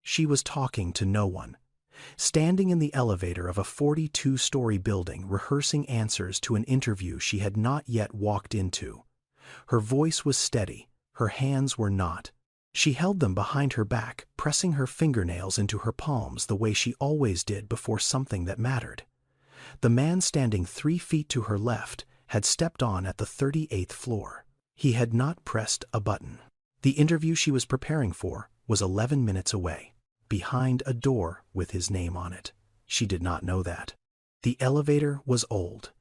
She was talking to no one. Standing in the elevator of a 42-story building, rehearsing answers to an interview she had not yet walked into. Her voice was steady, her hands were not. She held them behind her back, pressing her fingernails into her palms the way she always did before something that mattered. The man standing 3 feet to her left had stepped on at the 38th floor. He had not pressed a button. The interview she was preparing for was 11 minutes away, behind a door with his name on it. She did not know that. The elevator was old.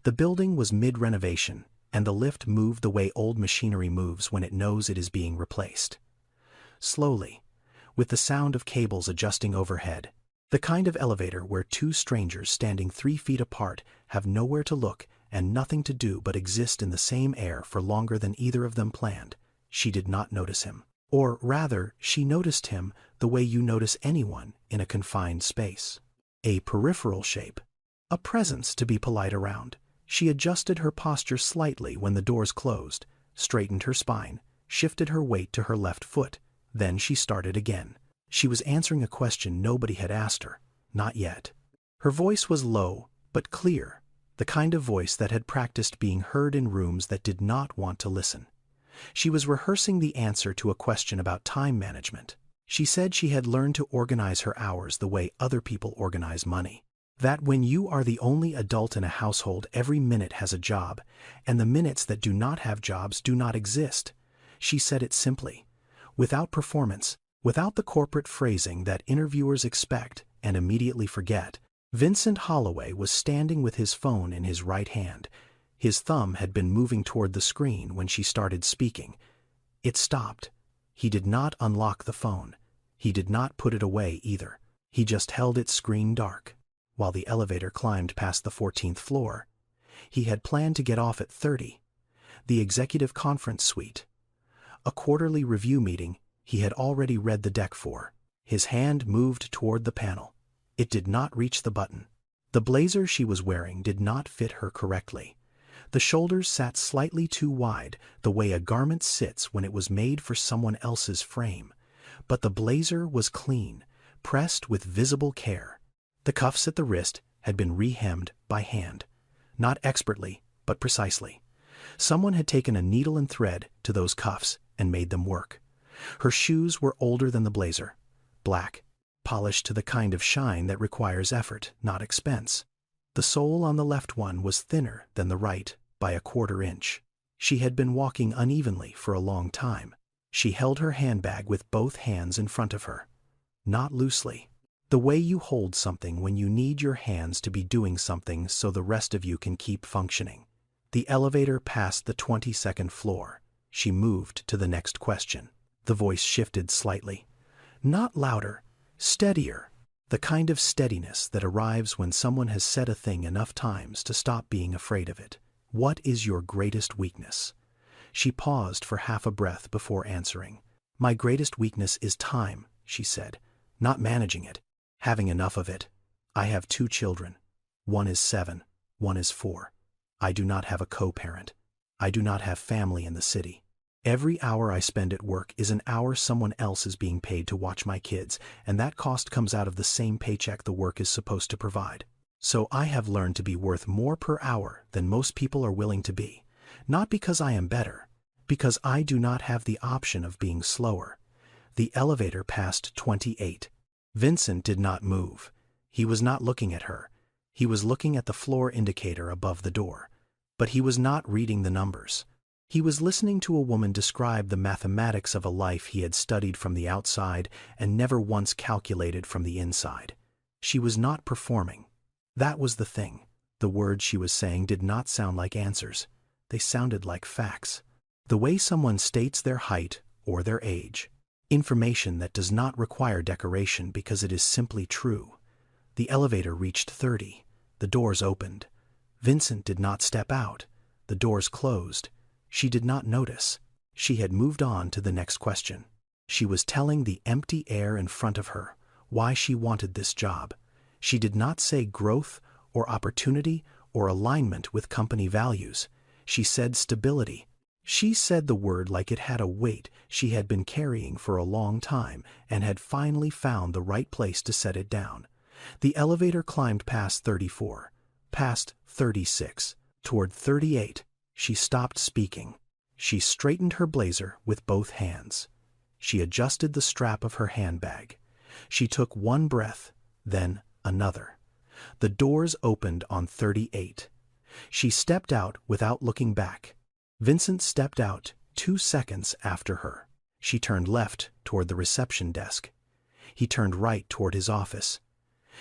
The building was mid-renovation, and the lift moved the way old machinery moves when it knows it is being replaced. Slowly, with the sound of cables adjusting overhead, the kind of elevator where 2 strangers standing 3 feet apart have nowhere to look and nothing to do but exist in the same air for longer than either of them planned. She did not notice him. Or rather, she noticed him the way you notice anyone in a confined space. A peripheral shape. A presence to be polite around. She adjusted her posture slightly when the doors closed, straightened her spine, shifted her weight to her left foot. Then she started again. She was answering a question nobody had asked her. Not yet. Her voice was low, but clear, the kind of voice that had practiced being heard in rooms that did not want to listen. She was rehearsing the answer to a question about time management. She said she had learned to organize her hours the way other people organize money. That when you are the only adult in a household, every minute has a job, and the minutes that do not have jobs do not exist. She said it simply, without performance, without the corporate phrasing that interviewers expect and immediately forget. Vincent Holloway was standing with his phone in his right hand. His thumb had been moving toward the screen when she started speaking. It stopped. He did not unlock the phone. He did not put it away either. He just held its screen dark. While the elevator climbed past the 14th floor, he had planned to get off at 30, the executive conference suite. A quarterly review meeting he had already read the deck for. His hand moved toward the panel. It did not reach the button. The blazer she was wearing did not fit her correctly. The shoulders sat slightly too wide, the way a garment sits when it was made for someone else's frame. But the blazer was clean, pressed with visible care. The cuffs at the wrist had been re-hemmed by hand. Not expertly, but precisely. Someone had taken a needle and thread to those cuffs and made them work. Her shoes were older than the blazer, black, polished to the kind of shine that requires effort, not expense. The sole on the left one was thinner than the right by a 1/4 inch. She had been walking unevenly for a long time. She held her handbag with both hands in front of her. Not loosely. The way you hold something when you need your hands to be doing something so the rest of you can keep functioning. The elevator passed the 22nd floor. She moved to the next question. The voice shifted slightly. Not louder, steadier. The kind of steadiness that arrives when someone has said a thing enough times to stop being afraid of it. What is your greatest weakness? She paused for half a breath before answering. My greatest weakness is time, she said. Not managing it, having enough of it. I have 2 children. One is 7, one is 4. I do not have a co-parent. I do not have family in the city. Every hour I spend at work is an hour someone else is being paid to watch my kids, and that cost comes out of the same paycheck the work is supposed to provide. So I have learned to be worth more per hour than most people are willing to be. Not because I am better, because I do not have the option of being slower. The elevator passed 28. Vincent did not move. He was not looking at her. He was looking at the floor indicator above the door. But he was not reading the numbers. He was listening to a woman describe the mathematics of a life he had studied from the outside and never once calculated from the inside. She was not performing. That was the thing. The words she was saying did not sound like answers. They sounded like facts. The way someone states their height or their age. Information that does not require decoration because it is simply true. The elevator reached 30. The doors opened. Vincent did not step out. The doors closed. She did not notice. She had moved on to the next question. She was telling the empty air in front of her why she wanted this job. She did not say growth or opportunity or alignment with company values. She said stability. She said the word like it had a weight she had been carrying for a long time and had finally found the right place to set it down. The elevator climbed past 34, past 36, toward 38. She stopped speaking. She straightened her blazer with both hands. She adjusted the strap of her handbag. She took one breath, then another. The doors opened on 38. She stepped out without looking back. Vincent stepped out 2 seconds after her. She turned left toward the reception desk. He turned right toward his office.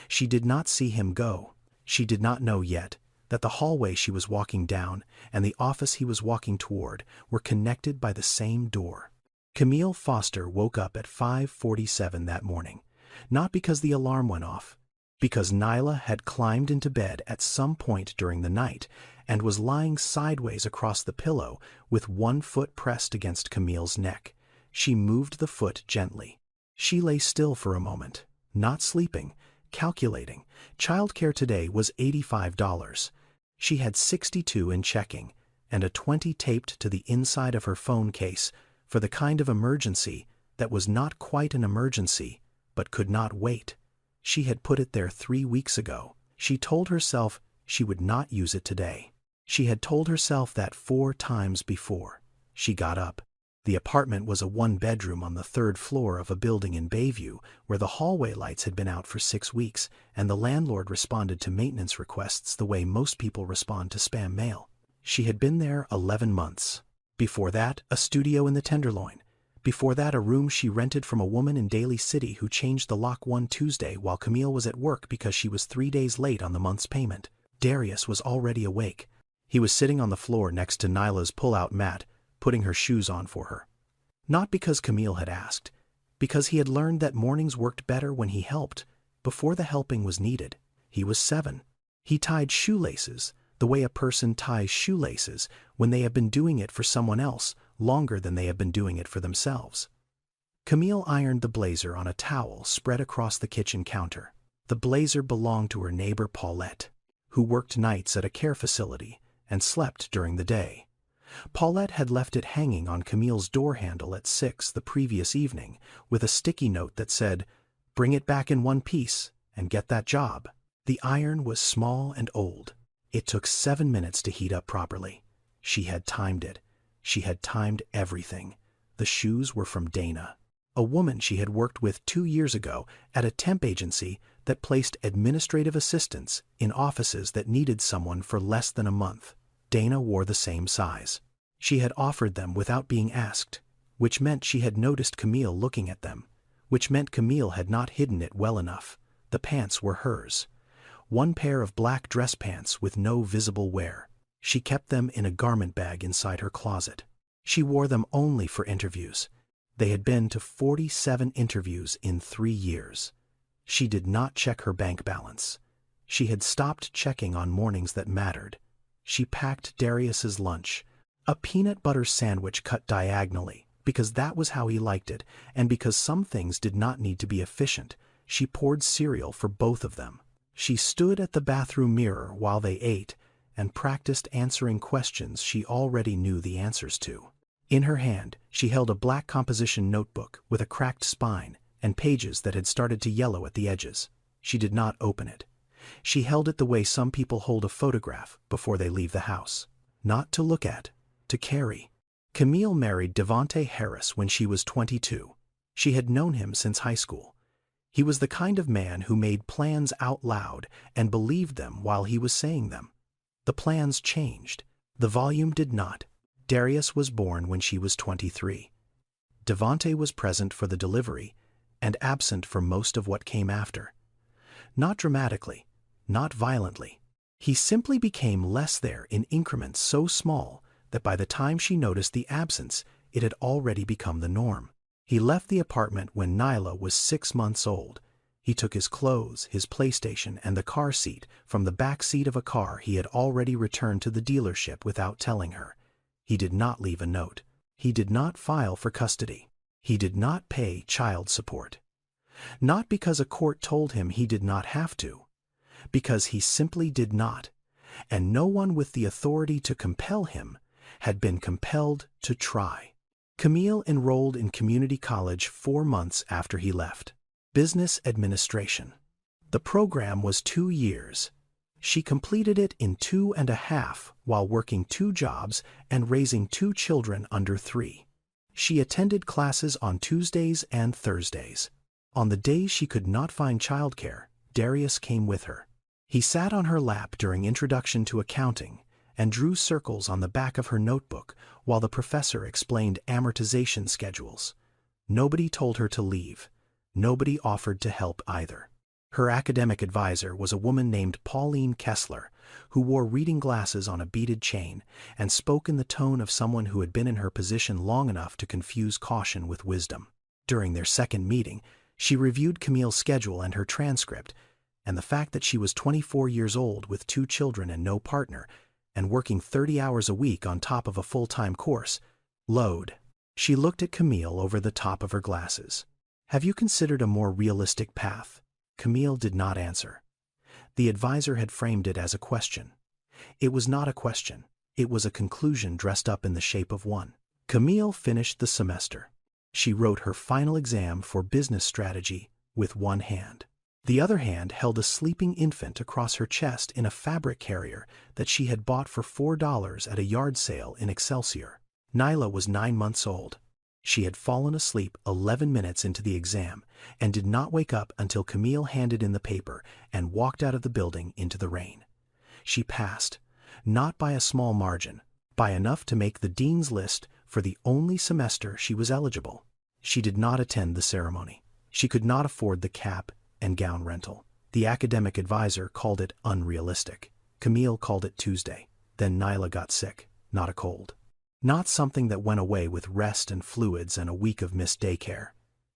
She did not see him go. She did not know yet that the hallway she was walking down and the office he was walking toward were connected by the same door. Camille Foster woke up at 5:47 that morning, not because the alarm went off, because Nyla had climbed into bed at some point during the night and was lying sideways across the pillow with one foot pressed against Camille's neck. She moved the foot gently. She lay still for a moment, not sleeping, calculating. Childcare today was $85. She had $62 in checking and a $20 taped to the inside of her phone case for the kind of emergency that was not quite an emergency but could not wait. She had put it there 3 weeks ago. She told herself she would not use it today. She had told herself that 4 times before. She got up. The apartment was a 1-bedroom on the 3rd floor of a building in Bayview where the hallway lights had been out for 6 weeks, and the landlord responded to maintenance requests the way most people respond to spam mail. She had been there 11 months. Before that, a studio in the Tenderloin. Before that, a room she rented from a woman in Daly City who changed the lock one Tuesday while Camille was at work because she was 3 days late on the month's payment. Darius was already awake. He was sitting on the floor next to Nyla's pull-out mat, putting her shoes on for her. Not because Camille had asked, because he had learned that mornings worked better when he helped, before the helping was needed. He was 7. He tied shoelaces the way a person ties shoelaces when they have been doing it for someone else longer than they have been doing it for themselves. Camille ironed the blazer on a towel spread across the kitchen counter. The blazer belonged to her neighbor Paulette, who worked nights at a care facility and slept during the day. Paulette had left it hanging on Camille's door handle at 6 the previous evening with a sticky note that said, "Bring it back in one piece and get that job." The iron was small and old. It took 7 minutes to heat up properly. She had timed it. She had timed everything. The shoes were from Dana, a woman she had worked with 2 years ago at a temp agency that placed administrative assistants in offices that needed someone for less than a month. Dana wore the same size. She had offered them without being asked, which meant she had noticed Camille looking at them, which meant Camille had not hidden it well enough. The pants were hers. One pair of black dress pants with no visible wear. She kept them in a garment bag inside her closet. She wore them only for interviews. They had been to 47 interviews in 3 years. She did not check her bank balance. She had stopped checking on mornings that mattered. She packed Darius's lunch, a peanut butter sandwich cut diagonally, because that was how he liked it, and because some things did not need to be efficient. She poured cereal for both of them. She stood at the bathroom mirror while they ate and practiced answering questions she already knew the answers to. In her hand, she held a black composition notebook with a cracked spine and pages that had started to yellow at the edges. She did not open it. She held it the way some people hold a photograph before they leave the house. Not to look at, to carry. Camille married Devonte Harris when she was 22. She had known him since high school. He was the kind of man who made plans out loud and believed them while he was saying them. The plans changed. The volume did not. Darius was born when she was 23. Devonte was present for the delivery and absent for most of what came after. Not dramatically, not violently. He simply became less there in increments so small that by the time she noticed the absence, it had already become the norm. He left the apartment when Nyla was 6 months old. He took his clothes, his PlayStation, and the car seat from the back seat of a car he had already returned to the dealership without telling her. He did not leave a note. He did not file for custody. He did not pay child support. Not because a court told him he did not have to, because he simply did not, and no one with the authority to compel him had been compelled to try. Camille enrolled in community college 4 months after he left. Business administration. The program was 2 years. She completed it in 2.5 while working 2 jobs and raising 2 children under 3. She attended classes on Tuesdays and Thursdays. On the days she could not find childcare, Darius came with her. He sat on her lap during introduction to accounting and drew circles on the back of her notebook while the professor explained amortization schedules. Nobody told her to leave. Nobody offered to help either. Her academic advisor was a woman named Pauline Kessler, who wore reading glasses on a beaded chain and spoke in the tone of someone who had been in her position long enough to confuse caution with wisdom. During their second meeting, she reviewed Camille's schedule and her transcript, and the fact that she was 24 years old with 2 children and no partner, and working 30 hours a week on top of a full-time course. Load. She looked at Camille over the top of her glasses. Have you considered a more realistic path? Camille did not answer. The advisor had framed it as a question. It was not a question. It was a conclusion dressed up in the shape of one. Camille finished the semester. She wrote her final exam for business strategy with one hand. The other hand held a sleeping infant across her chest in a fabric carrier that she had bought for $4 at a yard sale in Excelsior. Nyla was 9 months old. She had fallen asleep 11 minutes into the exam and did not wake up until Camille handed in the paper and walked out of the building into the rain. She passed, not by a small margin, by enough to make the dean's list for the only semester she was eligible. She did not attend the ceremony. She could not afford the cap and gown rental. The academic advisor called it unrealistic. Camille called it Tuesday. Then Nyla got sick, not a cold. Not something that went away with rest and fluids and a week of missed daycare.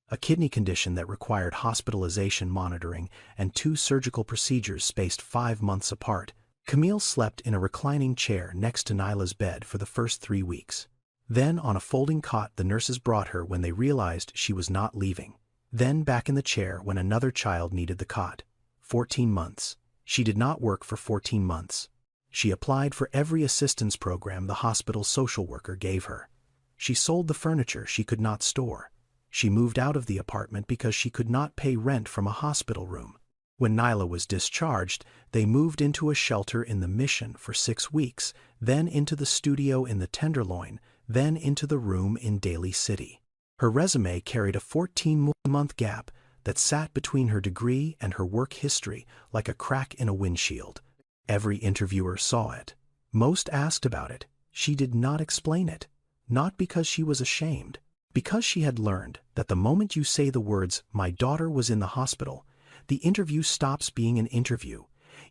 A kidney condition that required hospitalization monitoring and 2 surgical procedures spaced 5 months apart. Camille slept in a reclining chair next to Nyla's bed for the first 3 weeks. Then on a folding cot the nurses brought her when they realized she was not leaving. Then back in the chair when another child needed the cot. 14 months. She did not work for 14 months. She applied for every assistance program the hospital social worker gave her. She sold the furniture she could not store. She moved out of the apartment because she could not pay rent from a hospital room. When Nyla was discharged, they moved into a shelter in the Mission for 6 weeks, then into the studio in the Tenderloin, then into the room in Daly City. Her resume carried a 14-month gap that sat between her degree and her work history like a crack in a windshield. Every interviewer saw it. Most asked about it. She did not explain it. Not because she was ashamed. Because she had learned that the moment you say the words, "My daughter was in the hospital," the interview stops being an interview.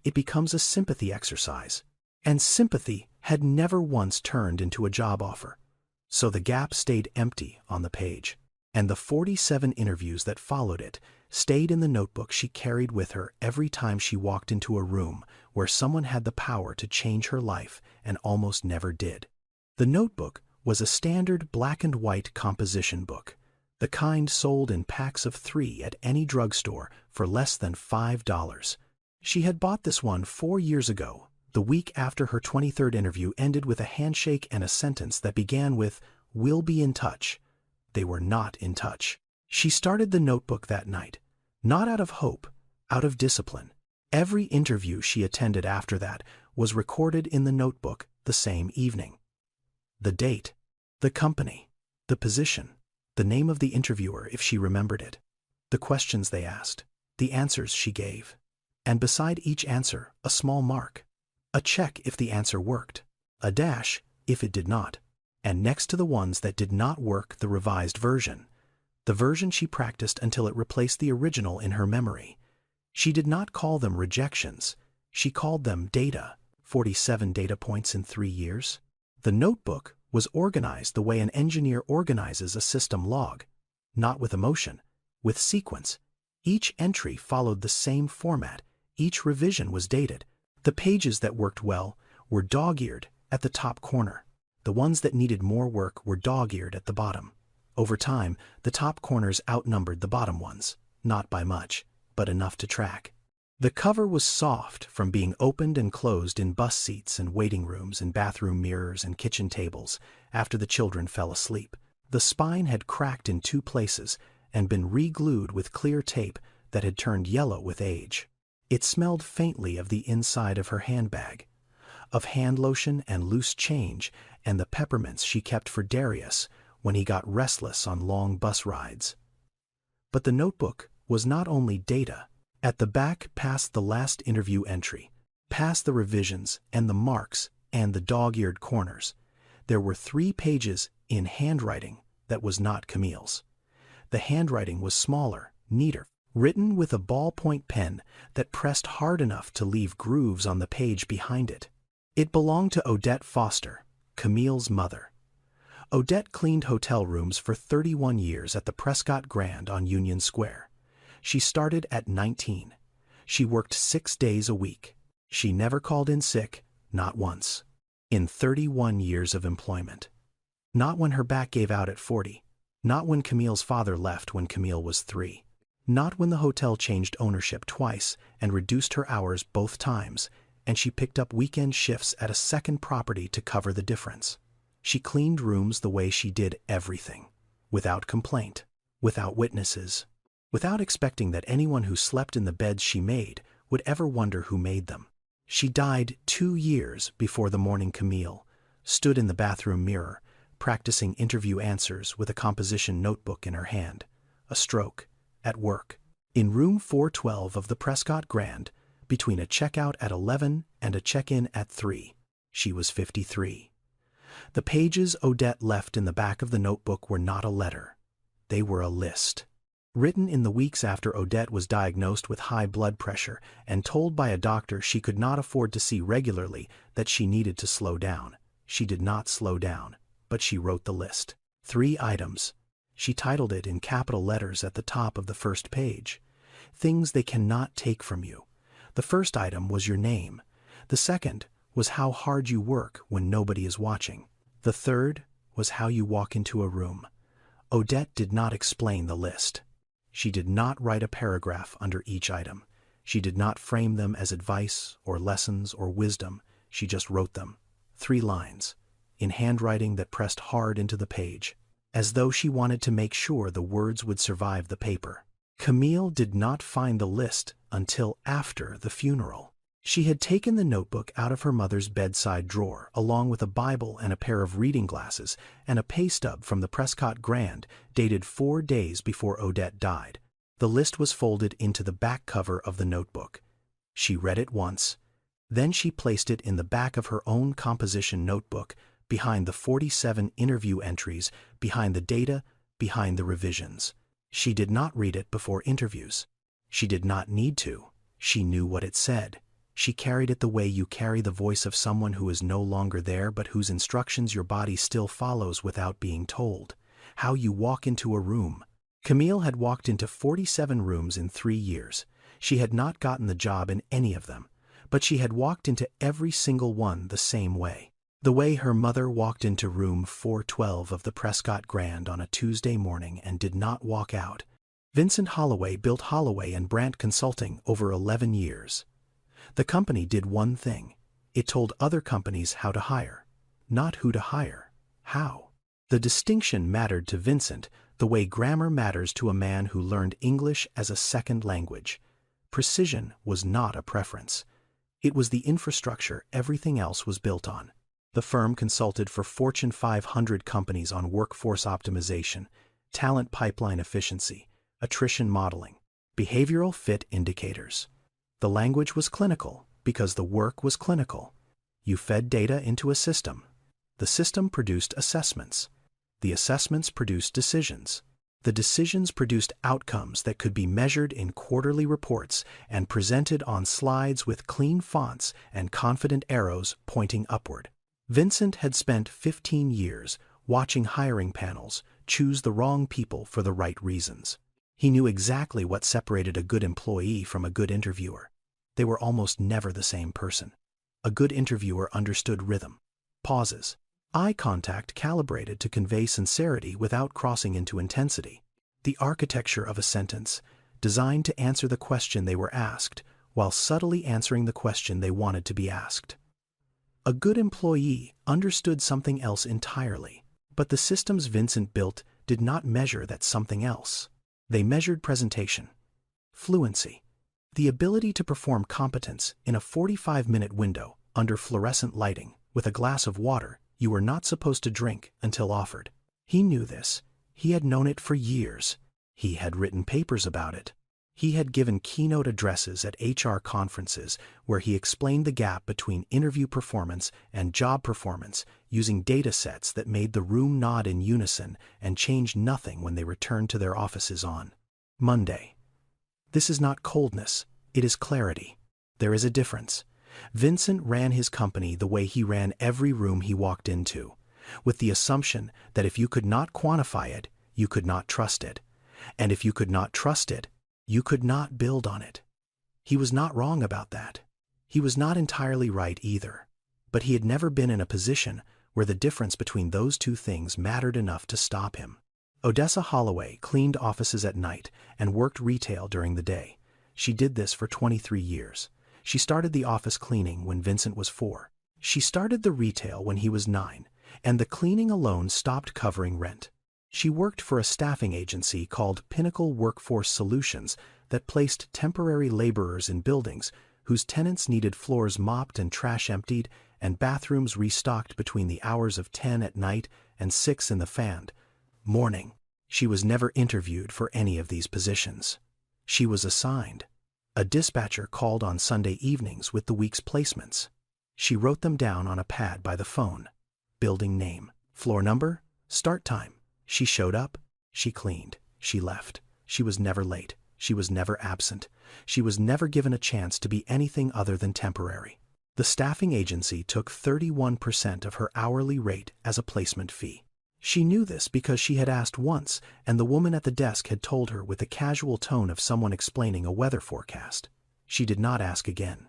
It becomes a sympathy exercise. And sympathy had never once turned into a job offer. So the gap stayed empty on the page. And the 47 interviews that followed it stayed in the notebook she carried with her every time she walked into a room where someone had the power to change her life and almost never did. The notebook was a standard black and white composition book, the kind sold in packs of 3 at any drugstore for less than $5. She had bought this one 4 years ago. The week after her 23rd interview ended with a handshake and a sentence that began with, "We'll be in touch." They were not in touch. She started the notebook that night, not out of hope, out of discipline. Every interview she attended after that was recorded in the notebook the same evening. The date, the company, the position, the name of the interviewer if she remembered it, the questions they asked, the answers she gave, and beside each answer a small mark, a check if the answer worked, a dash if it did not, and next to the ones that did not work the revised version, the version she practiced until it replaced the original in her memory. She did not call them rejections, she called them data, 47 data points in 3 years. The notebook was organized the way an engineer organizes a system log, not with emotion, with sequence. Each entry followed the same format, each revision was dated. The pages that worked well were dog-eared at the top corner. The ones that needed more work were dog-eared at the bottom. Over time, the top corners outnumbered the bottom ones, not by much, but enough to track. The cover was soft from being opened and closed in bus seats and waiting rooms and bathroom mirrors and kitchen tables after the children fell asleep. The spine had cracked in 2 places and been re-glued with clear tape that had turned yellow with age. It smelled faintly of the inside of her handbag, of hand lotion and loose change and the peppermints she kept for Darius when he got restless on long bus rides. But the notebook was not only data. At the back, past the last interview entry, past the revisions and the marks and the dog-eared corners, there were 3 pages in handwriting that was not Camille's. The handwriting was smaller, neater, written with a ballpoint pen that pressed hard enough to leave grooves on the page behind it. It belonged to Odette Foster, Camille's mother. Odette cleaned hotel rooms for 31 years at the Prescott Grand on Union Square. She started at 19. She worked 6 days a week. She never called in sick, not once. In 31 years of employment. Not when her back gave out at 40. Not when Camille's father left when Camille was 3. Not when the hotel changed ownership twice and reduced her hours both times, and she picked up weekend shifts at a second property to cover the difference. She cleaned rooms the way she did everything. Without complaint. Without witnesses. Without expecting that anyone who slept in the beds she made would ever wonder who made them. She died 2 years before the morning Camille stood in the bathroom mirror, practicing interview answers with a composition notebook in her hand. A stroke, at work, in room 412 of the Prescott Grand, between a checkout at 11 and a check-in at 3. She was 53. The pages Odette left in the back of the notebook were not a letter. They were a list. Written in the weeks after Odette was diagnosed with high blood pressure and told by a doctor she could not afford to see regularly that she needed to slow down. She did not slow down, but she wrote the list. 3 items. She titled it in capital letters at the top of the first page. Things they cannot take from you. The first item was your name. The second was how hard you work when nobody is watching. The third was how you walk into a room. Odette did not explain the list. She did not write a paragraph under each item. She did not frame them as advice or lessons or wisdom. She just wrote them. 3 lines, in handwriting that pressed hard into the page, as though she wanted to make sure the words would survive the paper. Camille did not find the list until after the funeral. She had taken the notebook out of her mother's bedside drawer, along with a Bible and a pair of reading glasses and a pay stub from the Prescott Grand, dated 4 days before Odette died. The list was folded into the back cover of the notebook. She read it once. Then she placed it in the back of her own composition notebook, behind the 47 interview entries, behind the data, behind the revisions. She did not read it before interviews. She did not need to. She knew what it said. She carried it the way you carry the voice of someone who is no longer there but whose instructions your body still follows without being told. How you walk into a room. Camille had walked into 47 rooms in 3 years. She had not gotten the job in any of them, but she had walked into every single one the same way. The way her mother walked into room 412 of the Prescott Grand on a Tuesday morning and did not walk out. Vincent Holloway built Holloway and Brandt Consulting over 11 years. The company did one thing. It told other companies how to hire. Not who to hire. How. The distinction mattered to Vincent the way grammar matters to a man who learned English as a second language. Precision was not a preference. It was the infrastructure everything else was built on. The firm consulted for Fortune 500 companies on workforce optimization, talent pipeline efficiency, attrition modeling, behavioral fit indicators. The language was clinical because the work was clinical. You fed data into a system. The system produced assessments. The assessments produced decisions. The decisions produced outcomes that could be measured in quarterly reports and presented on slides with clean fonts and confident arrows pointing upward. Vincent had spent 15 years watching hiring panels choose the wrong people for the right reasons. He knew exactly what separated a good employee from a good interviewer. They were almost never the same person. A good interviewer understood rhythm, pauses, eye contact calibrated to convey sincerity without crossing into intensity, the architecture of a sentence, designed to answer the question they were asked, while subtly answering the question they wanted to be asked. A good employee understood something else entirely, but the systems Vincent built did not measure that something else. They measured presentation, fluency, the ability to perform competence in a 45-minute window under fluorescent lighting with a glass of water you were not supposed to drink until offered. He knew this. He had known it for years. He had written papers about it. He had given keynote addresses at HR conferences where he explained the gap between interview performance and job performance using data sets that made the room nod in unison and change nothing when they returned to their offices on Monday. This is not coldness, it is clarity. There is a difference. Vincent ran his company the way he ran every room he walked into, with the assumption that if you could not quantify it, you could not trust it. And if you could not trust it, you could not build on it. He was not wrong about that. He was not entirely right either. But he had never been in a position where the difference between those two things mattered enough to stop him. Odessa Holloway cleaned offices at night and worked retail during the day. She did this for 23 years. She started the office cleaning when Vincent was 4. She started the retail when he was 9, and the cleaning alone stopped covering rent. She worked for a staffing agency called Pinnacle Workforce Solutions that placed temporary laborers in buildings whose tenants needed floors mopped and trash emptied and bathrooms restocked between the hours of 10 at night and 6 in the morning. She was never interviewed for any of these positions. She was assigned. A dispatcher called on Sunday evenings with the week's placements. She wrote them down on a pad by the phone. Building name, floor number, start time. She showed up, she cleaned, she left. She was never late, she was never absent. She was never given a chance to be anything other than temporary. The staffing agency took 31% of her hourly rate as a placement fee. She knew this because she had asked once, and the woman at the desk had told her with the casual tone of someone explaining a weather forecast. She did not ask again.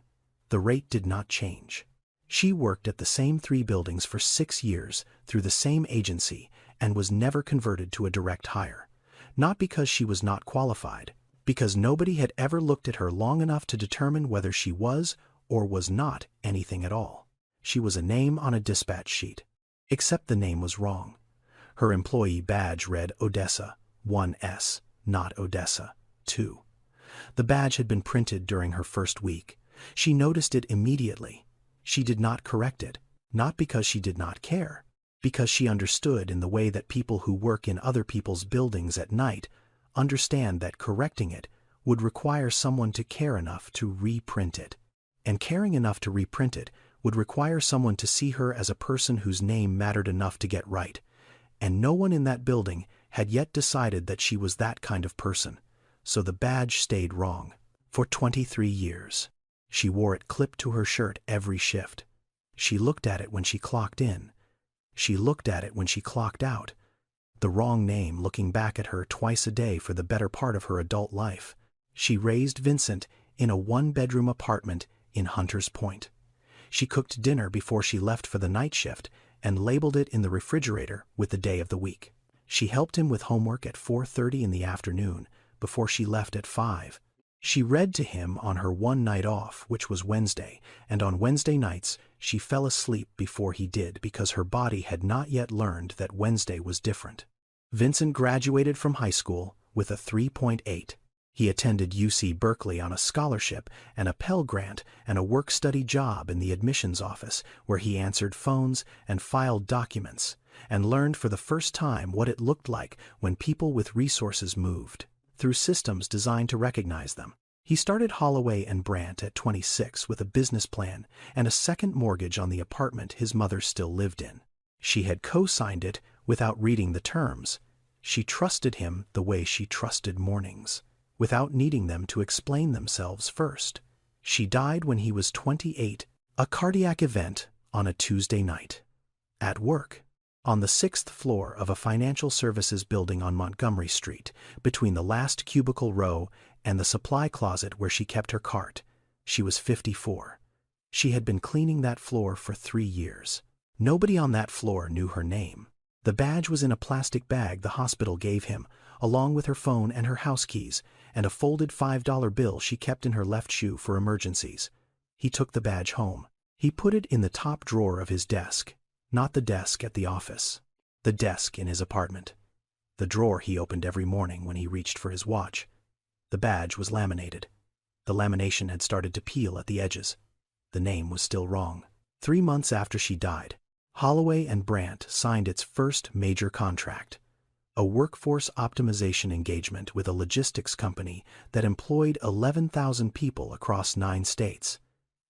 The rate did not change. She worked at the same 3 buildings for 6 years through the same agency and was never converted to a direct hire. Not because she was not qualified, because nobody had ever looked at her long enough to determine whether she was or was not anything at all. She was a name on a dispatch sheet. Except the name was wrong. Her employee badge read Odessa, 1S, not Odessa, 2. The badge had been printed during her first week. She noticed it immediately. She did not correct it, not because she did not care, because she understood in the way that people who work in other people's buildings at night understand that correcting it would require someone to care enough to reprint it. And caring enough to reprint it would require someone to see her as a person whose name mattered enough to get right. And no one in that building had yet decided that she was that kind of person, so the badge stayed wrong. For 23 years. She wore it clipped to her shirt every shift. She looked at it when she clocked in. She looked at it when she clocked out. The wrong name looking back at her twice a day for the better part of her adult life. She raised Vincent in a 1-bedroom apartment in Hunters Point. She cooked dinner before she left for the night shift and labeled it in the refrigerator with the day of the week. She helped him with homework at 4:30 in the afternoon before she left at 5. She read to him on her one night off, which was Wednesday, and on Wednesday nights she fell asleep before he did because her body had not yet learned that Wednesday was different. Vincent graduated from high school with a 3.8. He attended UC Berkeley on a scholarship and a Pell Grant and a work-study job in the admissions office where he answered phones and filed documents and learned for the first time what it looked like when people with resources moved, through systems designed to recognize them. He started Holloway and Brandt at 26 with a business plan and a second mortgage on the apartment his mother still lived in. She had co-signed it without reading the terms. She trusted him the way she trusted mornings, without needing them to explain themselves first. She died when he was 28, a cardiac event on a Tuesday night. At work, on the 6th floor of a financial services building on Montgomery Street, between the last cubicle row and the supply closet where she kept her cart. She was 54. She had been cleaning that floor for 3 years. Nobody on that floor knew her name. The badge was in a plastic bag the hospital gave him, along with her phone and her house keys, and a folded $5 bill she kept in her left shoe for emergencies. He took the badge home. He put it in the top drawer of his desk, not the desk at the office, the desk in his apartment. The drawer he opened every morning when he reached for his watch. The badge was laminated. The lamination had started to peel at the edges. The name was still wrong. 3 months after she died, Holloway and Brandt signed its first major contract, a workforce optimization engagement with a logistics company that employed 11,000 people across 9 states.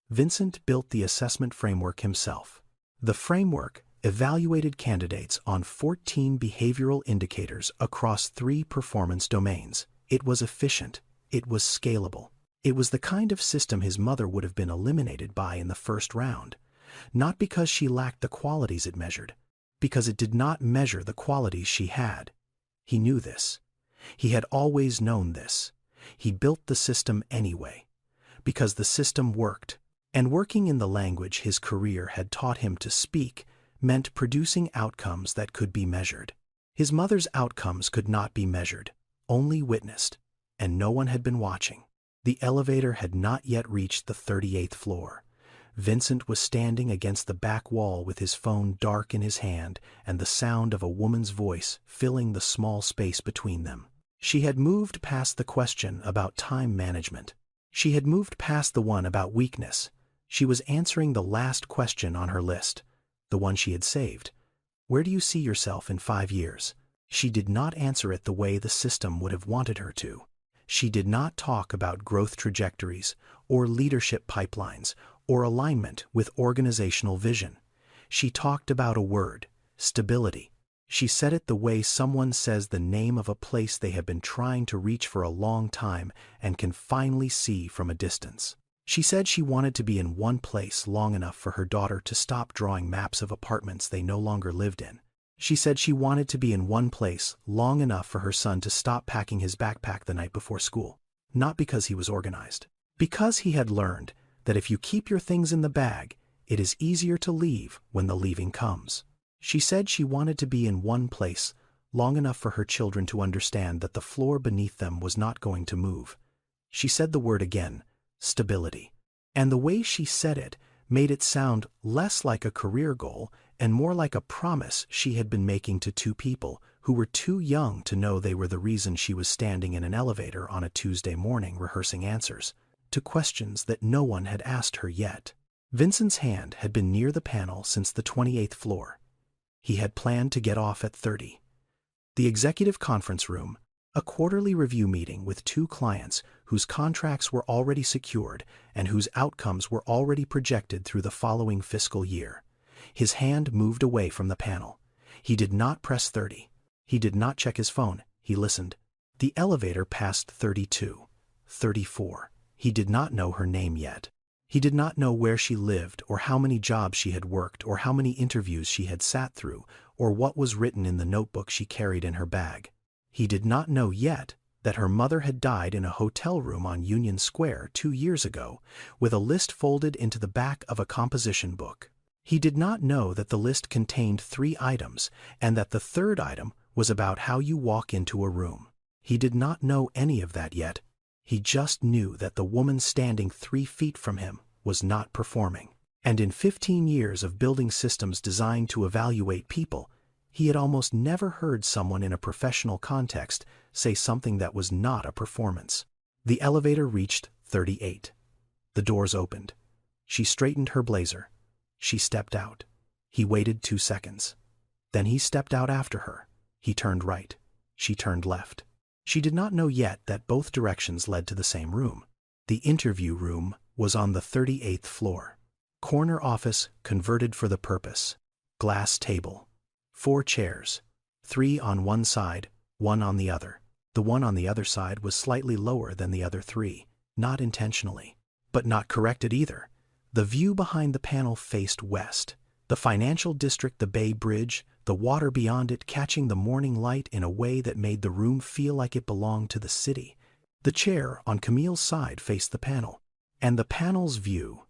Vincent built the assessment framework himself. The framework evaluated candidates on 14 behavioral indicators across 3 performance domains. It was efficient. It was scalable. It was the kind of system his mother would have been eliminated by in the first round, not because she lacked the qualities it measured, because it did not measure the qualities she had. He knew this. He had always known this. He built the system anyway, because the system worked. And working in the language his career had taught him to speak meant producing outcomes that could be measured. His mother's outcomes could not be measured, only witnessed, and no one had been watching. The elevator had not yet reached the 38th floor. Vincent was standing against the back wall with his phone dark in his hand and the sound of a woman's voice filling the small space between them. She had moved past the question about time management. She had moved past the one about weakness. She was answering the last question on her list, the one she had saved. Where do you see yourself in 5 years? She did not answer it the way the system would have wanted her to. She did not talk about growth trajectories or leadership pipelines or alignment with organizational vision. She talked about a word, stability. She said it the way someone says the name of a place they have been trying to reach for a long time and can finally see from a distance. She said she wanted to be in one place long enough for her daughter to stop drawing maps of apartments they no longer lived in. She said she wanted to be in one place long enough for her son to stop packing his backpack the night before school, not because he was organized, because he had learned that if you keep your things in the bag, it is easier to leave when the leaving comes. She said she wanted to be in one place long enough for her children to understand that the floor beneath them was not going to move. She said the word again, stability. And the way she said it made it sound less like a career goal and more like a promise she had been making to 2 people who were too young to know they were the reason she was standing in an elevator on a Tuesday morning rehearsing answers to questions that no one had asked her yet. Vincent's hand had been near the panel since the 28th floor. He had planned to get off at 30. The executive conference room, a quarterly review meeting with 2 clients whose contracts were already secured and whose outcomes were already projected through the following fiscal year. His hand moved away from the panel. He did not press 30. He did not check his phone. He listened. The elevator passed 32, 34. He did not know her name yet. He did not know where she lived or how many jobs she had worked or how many interviews she had sat through or what was written in the notebook she carried in her bag. He did not know yet that her mother had died in a hotel room on Union Square 2 years ago with a list folded into the back of a composition book. He did not know that the list contained 3 items and that the 3rd item was about how you walk into a room. He did not know any of that yet. He just knew that the woman standing 3 feet from him was not performing. And in 15 years of building systems designed to evaluate people, he had almost never heard someone in a professional context say something that was not a performance. The elevator reached 38. The doors opened. She straightened her blazer. She stepped out. He waited 2 seconds. Then he stepped out after her. He turned right. She turned left. She did not know yet that both directions led to the same room. The interview room was on the 38th floor. Corner office converted for the purpose. Glass table. 4 chairs. 3 on one side, 1 on the other. The one on the other side was slightly lower than the other 3, not intentionally, but not corrected either. The view behind the panel faced west. The financial district, the Bay Bridge, the water beyond it catching the morning light in a way that made the room feel like it belonged to the city. The chair on Camille's side faced the panel, and the panel's view,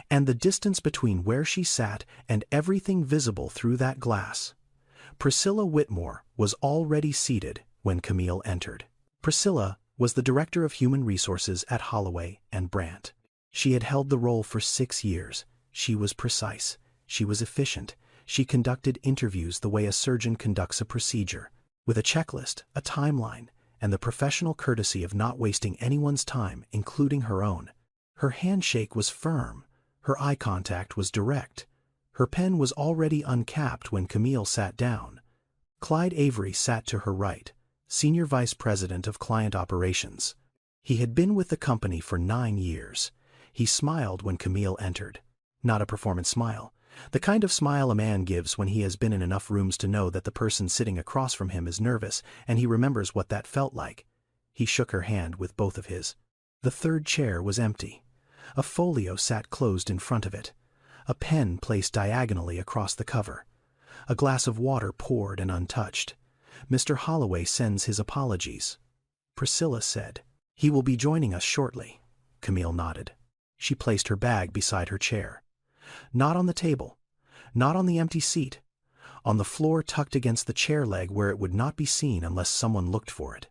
and the distance between where she sat and everything visible through that glass. Priscilla Whitmore was already seated when Camille entered. Priscilla was the director of human resources at Holloway and Brandt. She had held the role for 6 years. She was precise. She was efficient. She conducted interviews the way a surgeon conducts a procedure, with a checklist, a timeline, and the professional courtesy of not wasting anyone's time, including her own. Her handshake was firm. Her eye contact was direct. Her pen was already uncapped when Camille sat down. Clyde Avery sat to her right, Senior Vice President of Client Operations. He had been with the company for 9 years. He smiled when Camille entered. Not a performance smile. The kind of smile a man gives when he has been in enough rooms to know that the person sitting across from him is nervous, and he remembers what that felt like. He shook her hand with both of his. The third chair was empty. A folio sat closed in front of it. A pen placed diagonally across the cover. A glass of water poured and untouched. Mr. Holloway sends his apologies. Priscilla said, "He will be joining us shortly." Camille nodded. She placed her bag beside her chair. Not on the table. Not on the empty seat. On the floor tucked against the chair leg where it would not be seen unless someone looked for it.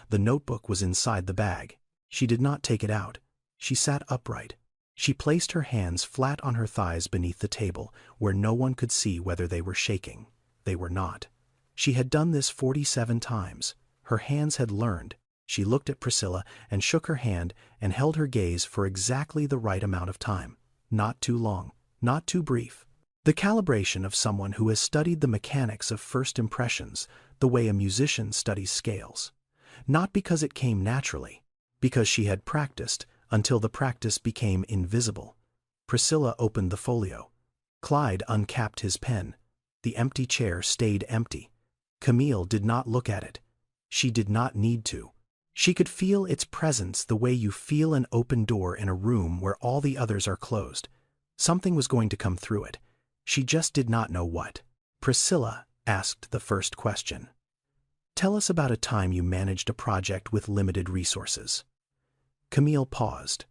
The notebook was inside the bag. She did not take it out. She sat upright. She placed her hands flat on her thighs beneath the table, where no one could see whether they were shaking. They were not. She had done this 47 times. Her hands had learned. She looked at Priscilla and shook her hand and held her gaze for exactly the right amount of time. Not too long, not too brief. The calibration of someone who has studied the mechanics of first impressions the way a musician studies scales. Not because it came naturally, because she had practiced until the practice became invisible. Priscilla opened the folio. Clyde uncapped his pen. The empty chair stayed empty. Camille did not look at it. She did not need to. She could feel its presence the way you feel an open door in a room where all the others are closed. Something was going to come through it. She just did not know what. Priscilla asked the first question. "Tell us about a time you managed a project with limited resources." Camille paused.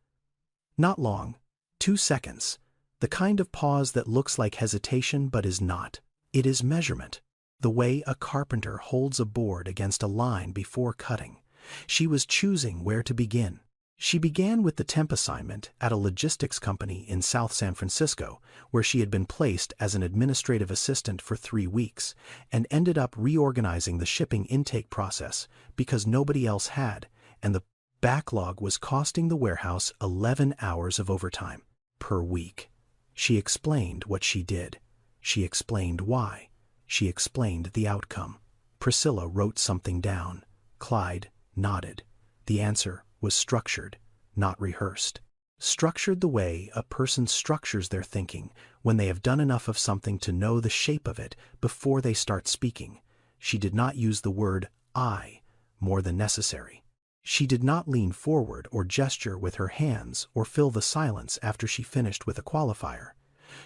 Not long. 2 seconds. The kind of pause that looks like hesitation but is not. It is measurement. The way a carpenter holds a board against a line before cutting. She was choosing where to begin. She began with the temp assignment at a logistics company in South San Francisco, where she had been placed as an administrative assistant for 3 weeks, and ended up reorganizing the shipping intake process because nobody else had, and the backlog was costing the warehouse 11 hours of overtime per week. She explained what she did. She explained why. She explained the outcome. Priscilla wrote something down. Clyde nodded. The answer was structured, not rehearsed. Structured the way a person structures their thinking when they have done enough of something to know the shape of it before they start speaking. She did not use the word "I" more than necessary. She did not lean forward or gesture with her hands or fill the silence after she finished with a qualifier.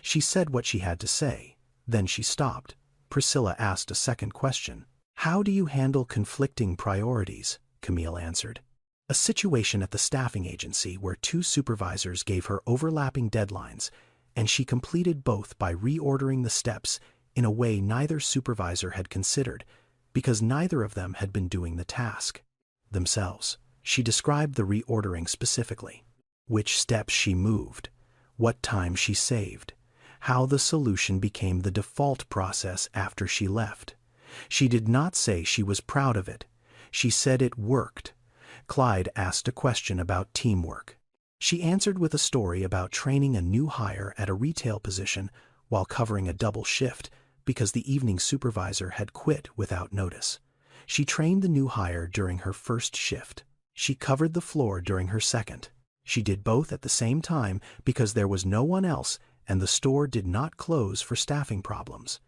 She said what she had to say. Then she stopped. Priscilla asked a second question. "How do you handle conflicting priorities?" Camille answered. A situation at the staffing agency where 2 supervisors gave her overlapping deadlines, and she completed both by reordering the steps in a way neither supervisor had considered, because neither of them had been doing the task themselves. She described the reordering specifically. Which steps she moved, what time she saved, how the solution became the default process after she left. She did not say she was proud of it. She said it worked. Clyde asked a question about teamwork. She answered with a story about training a new hire at a retail position while covering a double shift because the evening supervisor had quit without notice. She trained the new hire during her first shift. She covered the floor during her second. She did both at the same time because there was no one else and the store did not close for staffing problems.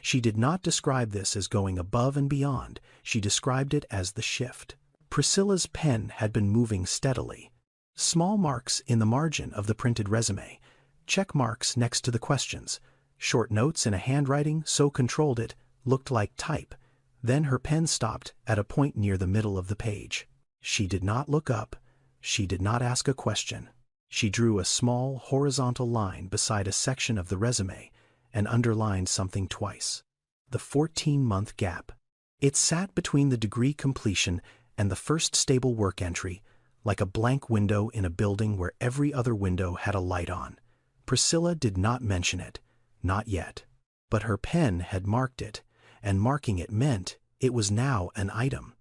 She did not describe this as going above and beyond. She described it as the shift. Priscilla's pen had been moving steadily. Small marks in the margin of the printed resume, check marks next to the questions, short notes in a handwriting so controlled it looked like type. Then her pen stopped at a point near the middle of the page. She did not look up. She did not ask a question. She drew a small horizontal line beside a section of the resume and underlined something twice. The 14-month gap. It sat between the degree completion and the first stable work entry, like a blank window in a building where every other window had a light on. Priscilla did not mention it, not yet. But her pen had marked it, and marking it meant it was now an item.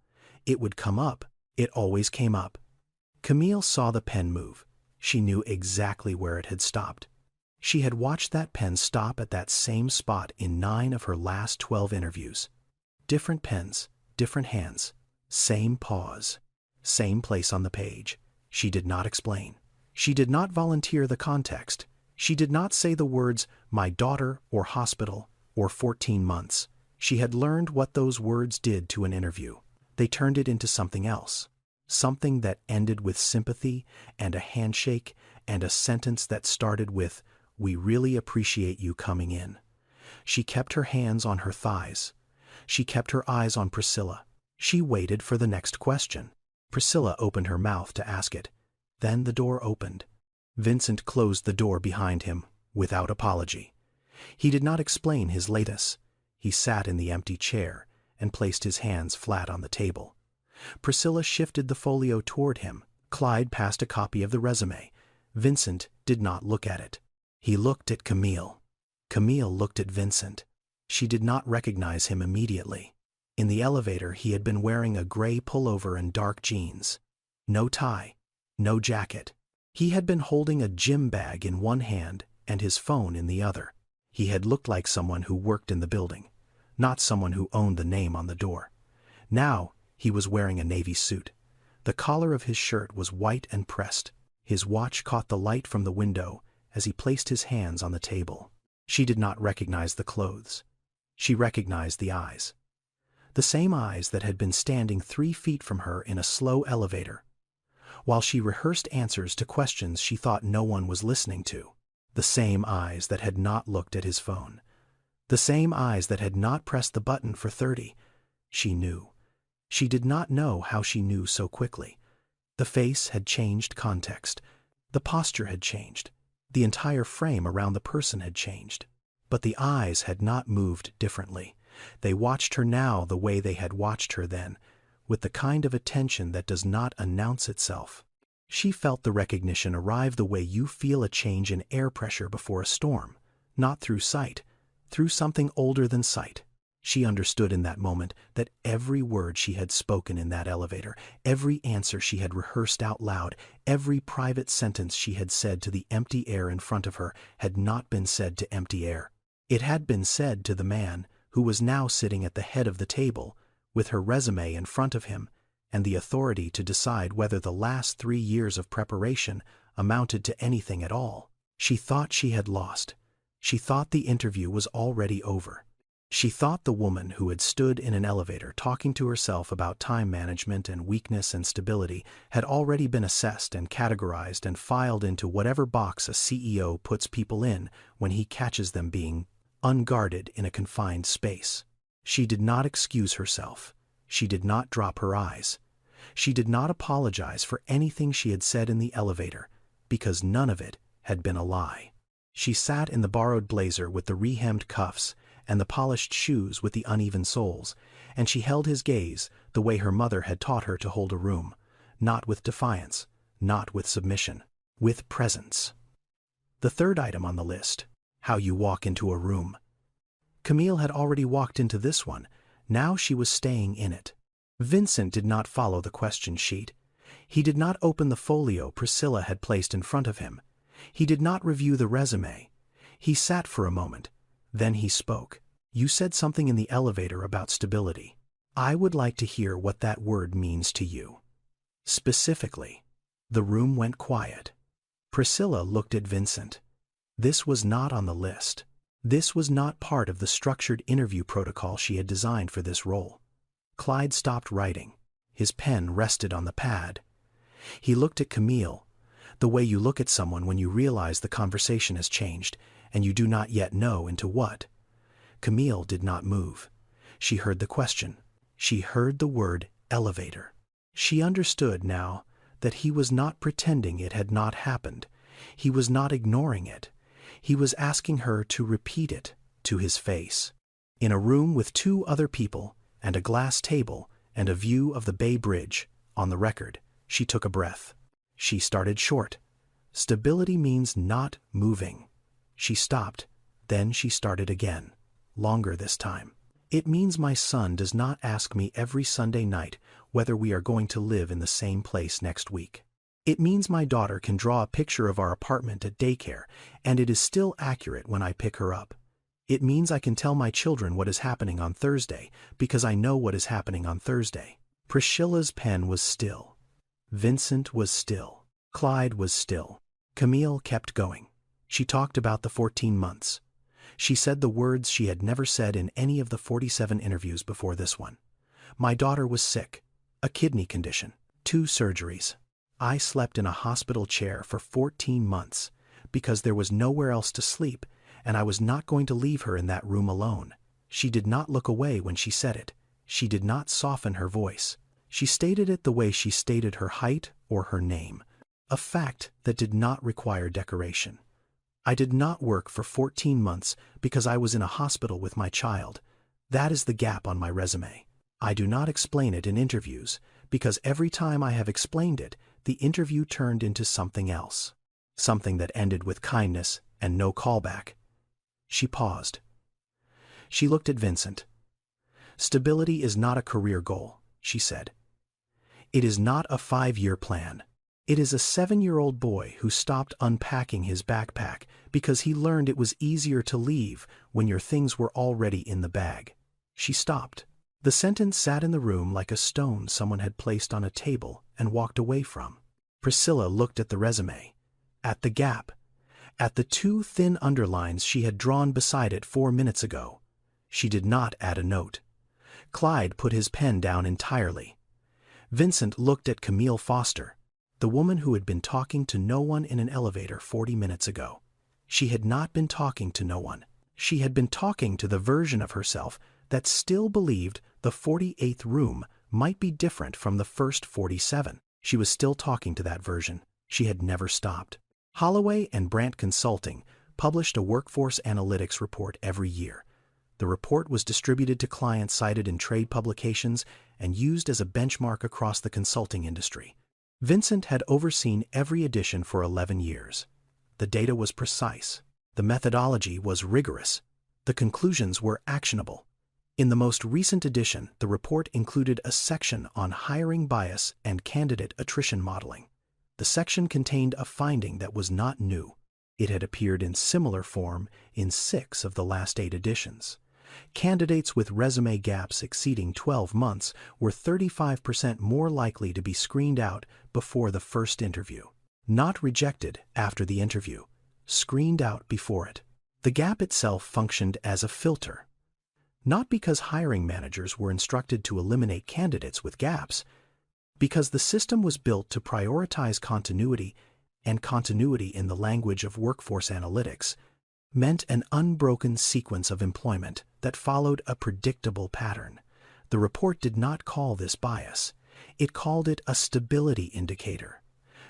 It would come up. It always came up. Camille saw the pen move. She knew exactly where it had stopped. She had watched that pen stop at that same spot in 9 of her last 12 interviews. Different pens, different hands, same pause, same place on the page. She did not explain. She did not volunteer the context. She did not say the words, "my daughter," or "hospital," or 14 months. She had learned what those words did to an interview. They turned it into something else. Something that ended with sympathy and a handshake and a sentence that started with, "We really appreciate you coming in." She kept her hands on her thighs. She kept her eyes on Priscilla. She waited for the next question. Priscilla opened her mouth to ask it. Then the door opened. Vincent closed the door behind him, without apology. He did not explain his latest. He sat in the empty chair and placed his hands flat on the table. Priscilla shifted the folio toward him. Clyde passed a copy of the resume. Vincent did not look at it. He looked at Camille. Camille looked at Vincent. She did not recognize him immediately. In the elevator, he had been wearing a gray pullover and dark jeans. No tie, no jacket. He had been holding a gym bag in one hand and his phone in the other. He had looked like someone who worked in the building, not someone who owned the name on the door. Now, he was wearing a navy suit. The collar of his shirt was white and pressed. His watch caught the light from the window as he placed his hands on the table. She did not recognize the clothes. She recognized the eyes. The same eyes that had been standing 3 feet from her in a slow elevator, while she rehearsed answers to questions she thought no one was listening to. The same eyes that had not looked at his phone. The same eyes that had not pressed the button for 30. She knew. She did not know how she knew so quickly. The face had changed context. The posture had changed. The entire frame around the person had changed. But the eyes had not moved differently. They watched her now the way they had watched her then, with the kind of attention that does not announce itself. She felt the recognition arrive the way you feel a change in air pressure before a storm, not through sight, through something older than sight. She understood in that moment that every word she had spoken in that elevator, every answer she had rehearsed out loud, every private sentence she had said to the empty air in front of her had not been said to empty air. It had been said to the man who was now sitting at the head of the table, with her resume in front of him, and the authority to decide whether the last 3 years of preparation amounted to anything at all. She thought she had lost. She thought the interview was already over. She thought the woman who had stood in an elevator talking to herself about time management and weakness and stability had already been assessed and categorized and filed into whatever box a CEO puts people in when he catches them being unguarded in a confined space. She did not excuse herself. She did not drop her eyes. She did not apologize for anything she had said in the elevator, because none of it had been a lie. She sat in the borrowed blazer with the re-hemmed cuffs and the polished shoes with the uneven soles, and she held his gaze the way her mother had taught her to hold a room, not with defiance, not with submission, with presence. The third item on the list, how you walk into a room. Camille had already walked into this one. Now she was staying in it. Vincent did not follow the question sheet. He did not open the folio Priscilla had placed in front of him. He did not review the resume. He sat for a moment. Then he spoke. You said something in the elevator about stability. I would like to hear what that word means to you. Specifically. The room went quiet. Priscilla looked at Vincent. This was not on the list. This was not part of the structured interview protocol she had designed for this role. Clyde stopped writing. His pen rested on the pad. He looked at Camille, the way you look at someone when you realize the conversation has changed and you do not yet know into what. Camille did not move. She heard the question. She heard the word elevator. She understood now that he was not pretending it had not happened. He was not ignoring it. He was asking her to repeat it to his face. In a room with 2 other people and a glass table and a view of the Bay Bridge, on the record, she took a breath. She started short. Stability means not moving. She stopped, then she started again, longer this time. It means my son does not ask me every Sunday night whether we are going to live in the same place next week. It means my daughter can draw a picture of our apartment at daycare, and it is still accurate when I pick her up. It means I can tell my children what is happening on Thursday because I know what is happening on Thursday. Priscilla's pen was still. Vincent was still. Clyde was still. Camille kept going. She talked about the 14 months. She said the words she had never said in any of the 47 interviews before this one. My daughter was sick, a kidney condition, 2 surgeries. I slept in a hospital chair for 14 months because there was nowhere else to sleep, and I was not going to leave her in that room alone. She did not look away when she said it. She did not soften her voice. She stated it the way she stated her height or her name, a fact that did not require decoration. I did not work for 14 months because I was in a hospital with my child. That is the gap on my resume. I do not explain it in interviews because every time I have explained it, the interview turned into something else. Something that ended with kindness and no callback. She paused. She looked at Vincent. Stability is not a career goal, she said. It is not a 5-year plan. It is a 7-year-old boy who stopped unpacking his backpack because he learned it was easier to leave when your things were already in the bag. She stopped. The sentence sat in the room like a stone someone had placed on a table and walked away from. Priscilla looked at the resume, at the gap, at the 2 thin underlines she had drawn beside it 4 minutes ago. She did not add a note. Clyde put his pen down entirely. Vincent looked at Camille Foster, the woman who had been talking to no one in an elevator 40 minutes ago. She had not been talking to no one. She had been talking to the version of herself that still believed the 48th room might be different from the first 47. She was still talking to that version. She had never stopped. Holloway and Brandt Consulting published a workforce analytics report every year. The report was distributed to clients cited in trade publications and used as a benchmark across the consulting industry. Vincent had overseen every edition for 11 years. The data was precise. The methodology was rigorous. The conclusions were actionable. In the most recent edition, the report included a section on hiring bias and candidate attrition modeling. The section contained a finding that was not new. It had appeared in similar form in 6 of the last 8 editions. Candidates with resume gaps exceeding 12 months were 35% more likely to be screened out before the first interview. Not rejected after the interview, screened out before it. The gap itself functioned as a filter. Not because hiring managers were instructed to eliminate candidates with gaps, because the system was built to prioritize continuity, and continuity in the language of workforce analytics meant an unbroken sequence of employment that followed a predictable pattern. The report did not call this bias. It called it a stability indicator.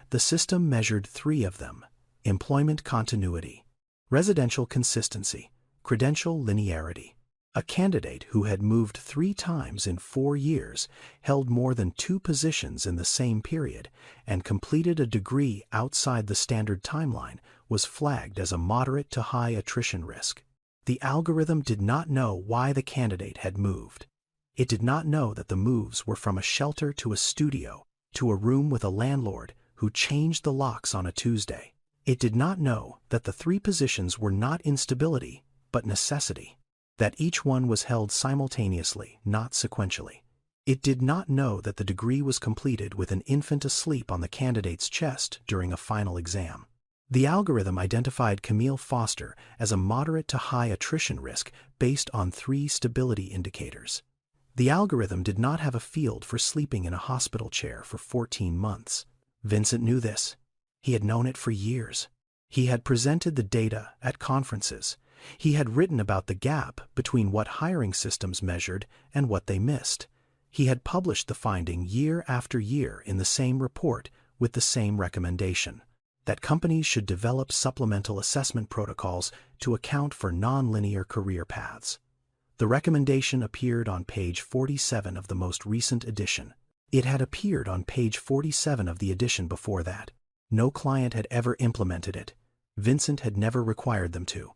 The system measured 3 of them: employment continuity, residential consistency, credential linearity. A candidate who had moved 3 times in 4 years, held more than 2 positions in the same period, and completed a degree outside the standard timeline was flagged as a moderate to high attrition risk. The algorithm did not know why the candidate had moved. It did not know that the moves were from a shelter to a studio, to a room with a landlord who changed the locks on a Tuesday. It did not know that the 3 positions were not instability, but necessity. That each one was held simultaneously, not sequentially. It did not know that the degree was completed with an infant asleep on the candidate's chest during a final exam. The algorithm identified Camille Foster as a moderate to high attrition risk based on 3 stability indicators. The algorithm did not have a field for sleeping in a hospital chair for 14 months. Vincent knew this. He had known it for years. He had presented the data at conferences. He had written about the gap between what hiring systems measured and what they missed. He had published the finding year after year in the same report with the same recommendation: that companies should develop supplemental assessment protocols to account for nonlinear career paths. The recommendation appeared on page 47 of the most recent edition. It had appeared on page 47 of the edition before that. No client had ever implemented it. Vincent had never required them to.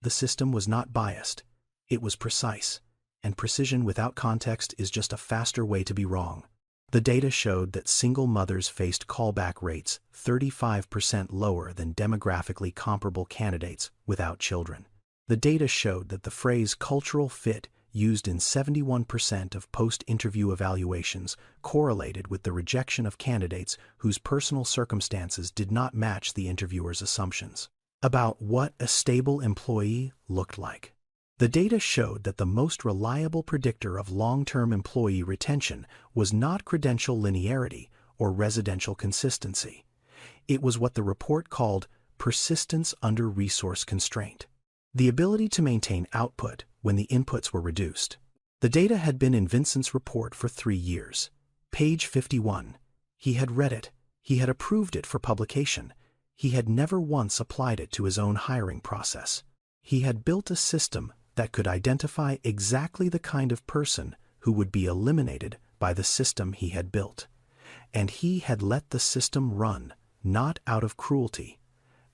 The system was not biased. It was precise. And precision without context is just a faster way to be wrong. The data showed that single mothers faced callback rates 35% lower than demographically comparable candidates without children. The data showed that the phrase cultural fit used in 71% of post-interview evaluations correlated with the rejection of candidates whose personal circumstances did not match the interviewer's assumptions about what a stable employee looked like. The data showed that the most reliable predictor of long-term employee retention was not credential linearity or residential consistency. It was what the report called persistence under resource constraint, the ability to maintain output when the inputs were reduced. The data had been in Vincent's report for 3 years. Page 51. He had read it. He had approved it for publication. He had never once applied it to his own hiring process. He had built a system that could identify exactly the kind of person who would be eliminated by the system he had built. And he had let the system run, not out of cruelty,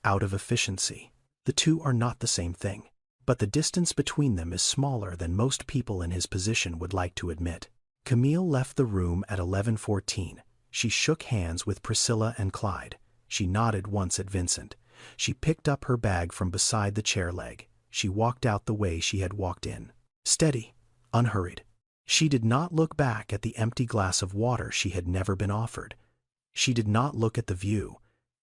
out of efficiency. The two are not the same thing, but the distance between them is smaller than most people in his position would like to admit. Camille left the room at 11:14. She shook hands with Priscilla and Clyde. She nodded once at Vincent. She picked up her bag from beside the chair leg. She walked out the way she had walked in. Steady, unhurried. She did not look back at the empty glass of water she had never been offered. She did not look at the view.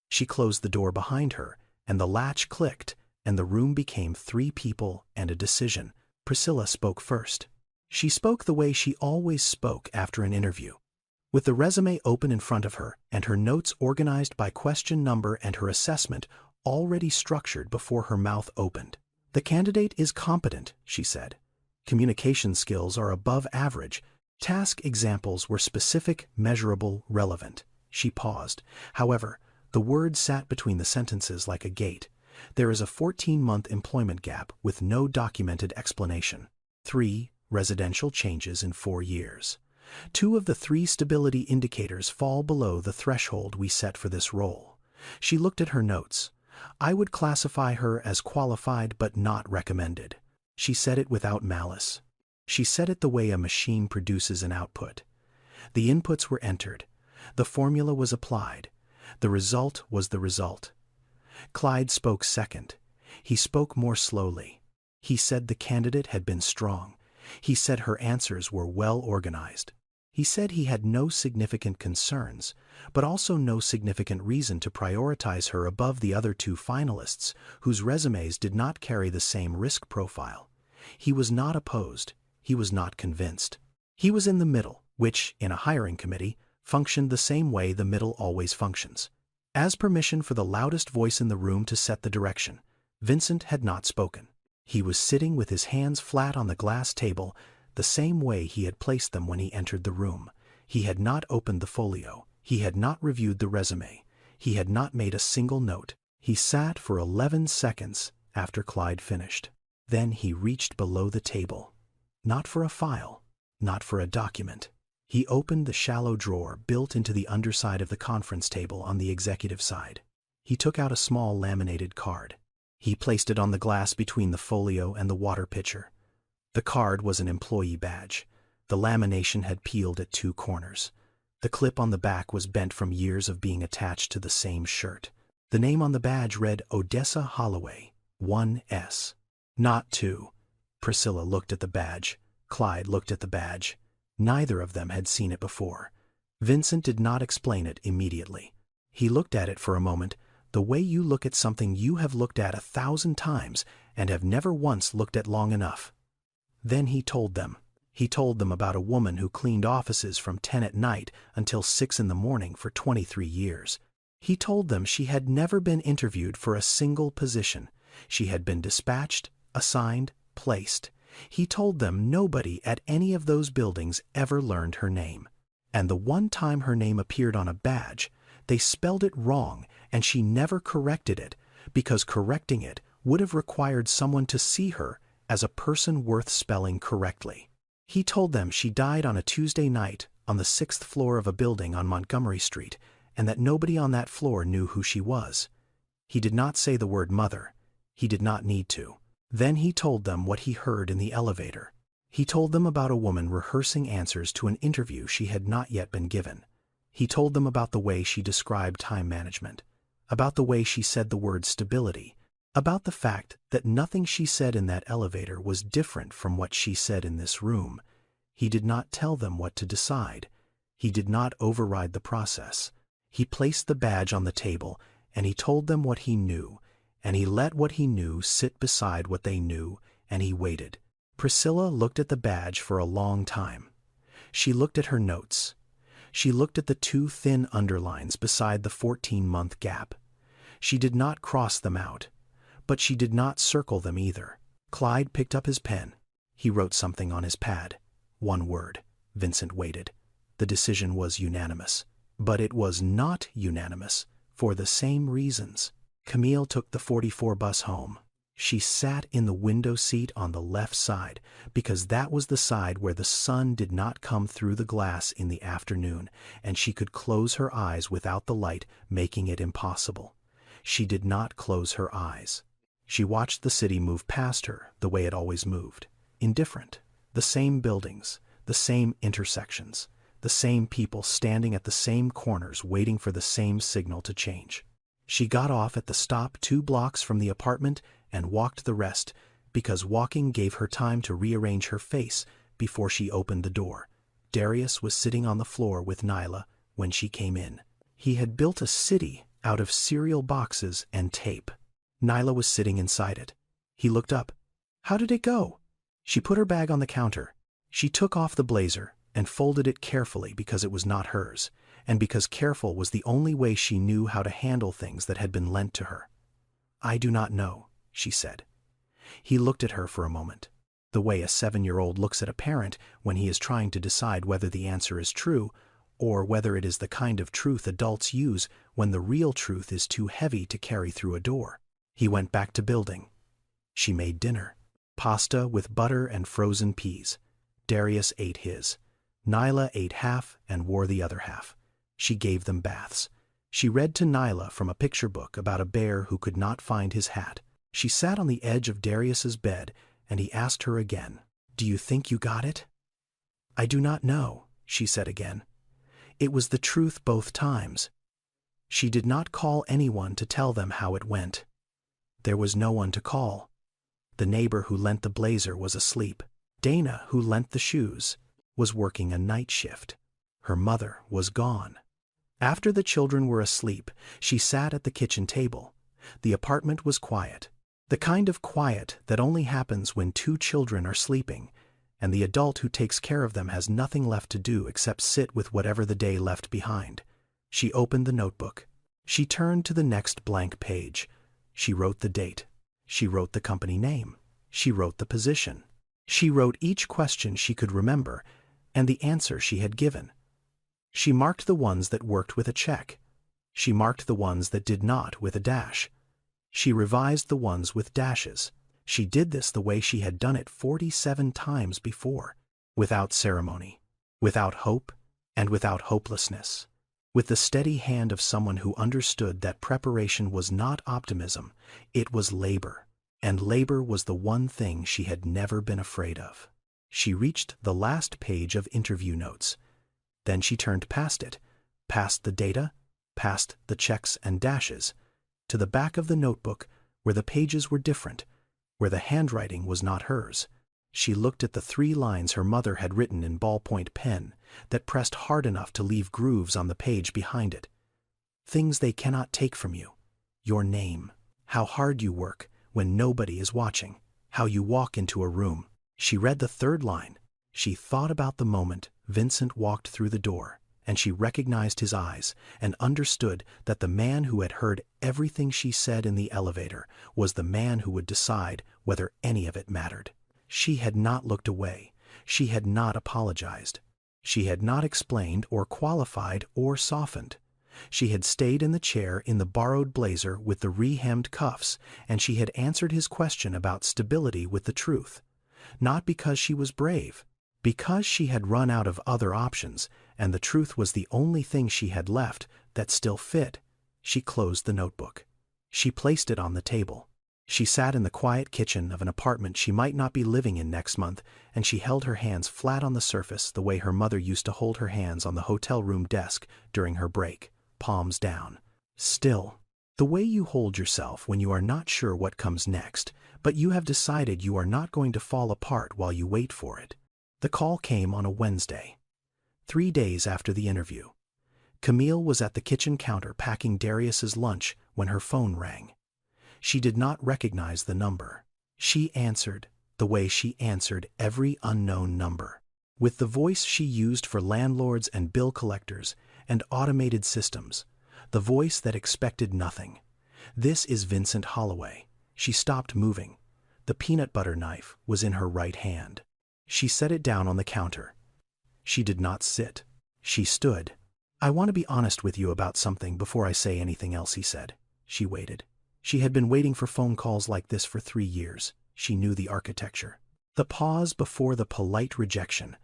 She closed the door behind her, and the latch clicked, and the room became 3 people and a decision. Priscilla spoke first. She spoke the way she always spoke after an interview, with the resume open in front of her and her notes organized by question number and her assessment already structured before her mouth opened. "The candidate is competent," she said. "Communication skills are above average. Task examples were specific, measurable, relevant." She paused. However, the word sat between the sentences like a gate. There is a 14-month employment gap with no documented explanation. 3 residential changes in 4 years. 2 of the 3 stability indicators fall below the threshold we set for this role. She looked at her notes. "I would classify her as qualified but not recommended." She said it without malice. She said it the way a machine produces an output. The inputs were entered. The formula was applied. The result was the result. Clyde spoke second. He spoke more slowly. He said the candidate had been strong. He said her answers were well organized. He said he had no significant concerns, but also no significant reason to prioritize her above the other 2 finalists, whose resumes did not carry the same risk profile. He was not opposed. He was not convinced. He was in the middle, which, in a hiring committee, functioned the same way the middle always functions. As permission for the loudest voice in the room to set the direction, Vincent had not spoken. He was sitting with his hands flat on the glass table, the same way he had placed them when he entered the room. He had not opened the folio. He had not reviewed the resume. He had not made a single note. He sat for 11 seconds after Clyde finished. Then he reached below the table. Not for a file, not for a document. He opened the shallow drawer built into the underside of the conference table on the executive side. He took out a small laminated card. He placed it on the glass between the folio and the water pitcher. The card was an employee badge. The lamination had peeled at 2 corners. The clip on the back was bent from years of being attached to the same shirt. The name on the badge read Odessa Holloway, 1S. Not 2. Priscilla looked at the badge. Clyde looked at the badge. Neither of them had seen it before. Vincent did not explain it immediately. He looked at it for a moment, the way you look at something you have looked at 1,000 times and have never once looked at long enough. Then he told them. He told them about a woman who cleaned offices from 10 at night until 6 in the morning for 23 years. He told them she had never been interviewed for a single position. She had been dispatched, assigned, placed. He told them nobody at any of those buildings ever learned her name. And the one time her name appeared on a badge, they spelled it wrong and she never corrected it, because correcting it would have required someone to see her as a person worth spelling correctly. He told them she died on a Tuesday night on the 6th floor of a building on Montgomery Street, and that nobody on that floor knew who she was. He did not say the word mother. He did not need to. Then he told them what he heard in the elevator. He told them about a woman rehearsing answers to an interview she had not yet been given. He told them about the way she described time management, about the way she said the word stability, about the fact that nothing she said in that elevator was different from what she said in this room. He did not tell them what to decide. He did not override the process. He placed the badge on the table, and he told them what he knew, and he let what he knew sit beside what they knew, and he waited. Priscilla looked at the badge for a long time. She looked at her notes. She looked at the 2 thin underlines beside the 14-month gap. She did not cross them out, but she did not circle them either. Clyde picked up his pen. He wrote something on his pad. 1 word. Vincent waited. The decision was unanimous. But it was not unanimous, for the same reasons. Camille took the 44 bus home. She sat in the window seat on the left side, because that was the side where the sun did not come through the glass in the afternoon, and she could close her eyes without the light making it impossible. She did not close her eyes. She watched the city move past her the way it always moved, indifferent. The same buildings, the same intersections, the same people standing at the same corners waiting for the same signal to change. She got off at the stop 2 blocks from the apartment and walked the rest, because walking gave her time to rearrange her face before she opened the door. Darius was sitting on the floor with Nyla when she came in. He had built a city out of cereal boxes and tape. Nyla was sitting inside it. He looked up. "How did it go?" She put her bag on the counter. She took off the blazer and folded it carefully because it was not hers, and because careful was the only way she knew how to handle things that had been lent to her. "I do not know," she said. He looked at her for a moment, the way a 7-year-old looks at a parent when he is trying to decide whether the answer is true, or whether it is the kind of truth adults use when the real truth is too heavy to carry through a door. He went back to building. She made dinner. Pasta with butter and frozen peas. Darius ate his. Nyla ate half and wore the other half. She gave them baths. She read to Nyla from a picture book about a bear who could not find his hat. She sat on the edge of Darius's bed, and he asked her again, "Do you think you got it?" "I do not know," she said again. It was the truth both times. She did not call anyone to tell them how it went. There was no one to call. The neighbor who lent the blazer was asleep. Dana, who lent the shoes, was working a night shift. Her mother was gone. After the children were asleep, she sat at the kitchen table. The apartment was quiet. The kind of quiet that only happens when 2 children are sleeping, and the adult who takes care of them has nothing left to do except sit with whatever the day left behind. She opened the notebook. She turned to the next blank page. She wrote the date. She wrote the company name. She wrote the position. She wrote each question she could remember and the answer she had given. She marked the ones that worked with a check. She marked the ones that did not with a dash. She revised the ones with dashes. She did this the way she had done it 47 times before, without ceremony, without hope, and without hopelessness, with the steady hand of someone who understood that preparation was not optimism, it was labor, and labor was the one thing she had never been afraid of. She reached the last page of interview notes. Then she turned past it, past the data, past the checks and dashes, to the back of the notebook where the pages were different, where the handwriting was not hers. She looked at the 3 lines her mother had written in ballpoint pen that pressed hard enough to leave grooves on the page behind it. Things they cannot take from you. Your name. How hard you work when nobody is watching. How you walk into a room. She read the 3rd line. She thought about the moment Vincent walked through the door, and she recognized his eyes and understood that the man who had heard everything she said in the elevator was the man who would decide whether any of it mattered. She had not looked away. She had not apologized. She had not explained or qualified or softened. She had stayed in the chair in the borrowed blazer with the re-hemmed cuffs, and she had answered his question about stability with the truth. Not because she was brave, because she had run out of other options, and the truth was the only thing she had left that still fit. She closed the notebook. She placed it on the table. She sat in the quiet kitchen of an apartment she might not be living in next month, and she held her hands flat on the surface the way her mother used to hold her hands on the hotel room desk during her break, palms down. Still, the way you hold yourself when you are not sure what comes next, but you have decided you are not going to fall apart while you wait for it. The call came on a Wednesday, 3 days after the interview. Camille was at the kitchen counter packing Darius's lunch when her phone rang. She did not recognize the number. She answered the way she answered every unknown number, with the voice she used for landlords and bill collectors and automated systems, the voice that expected nothing. "This is Vincent Holloway." She stopped moving. The peanut butter knife was in her right hand. She set it down on the counter. She did not sit. She stood. "I want to be honest with you about something before I say anything else," he said. She waited. She had been waiting for phone calls like this for 3 years. She knew the architecture. The pause before the polite rejection.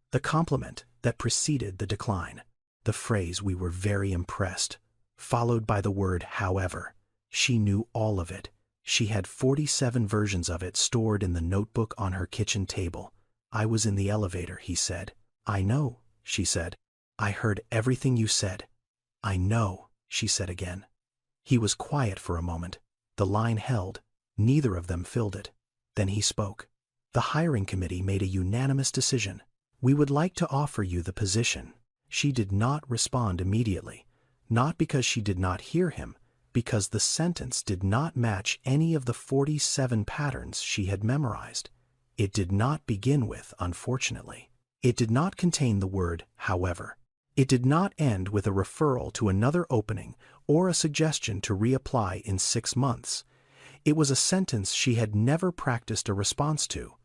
The compliment that preceded the decline. The phrase, "We were very impressed," followed by the word, "however." She knew all of it. She had 47 versions of it stored in the notebook on her kitchen table. "I was in the elevator," he said. "I know," she said. "I heard everything you said." "I know," she said again. He was quiet for a moment. The line held. Neither of them filled it. Then he spoke. "The hiring committee made a unanimous decision. We would like to offer you the position." She did not respond immediately, not because she did not hear him, because the sentence did not match any of the 47 patterns she had memorized. It did not begin with, unfortunately. It did not contain the word, "however." It did not end with a referral to another opening or a suggestion to reapply in 6 months. It was a sentence she had never practiced a response to.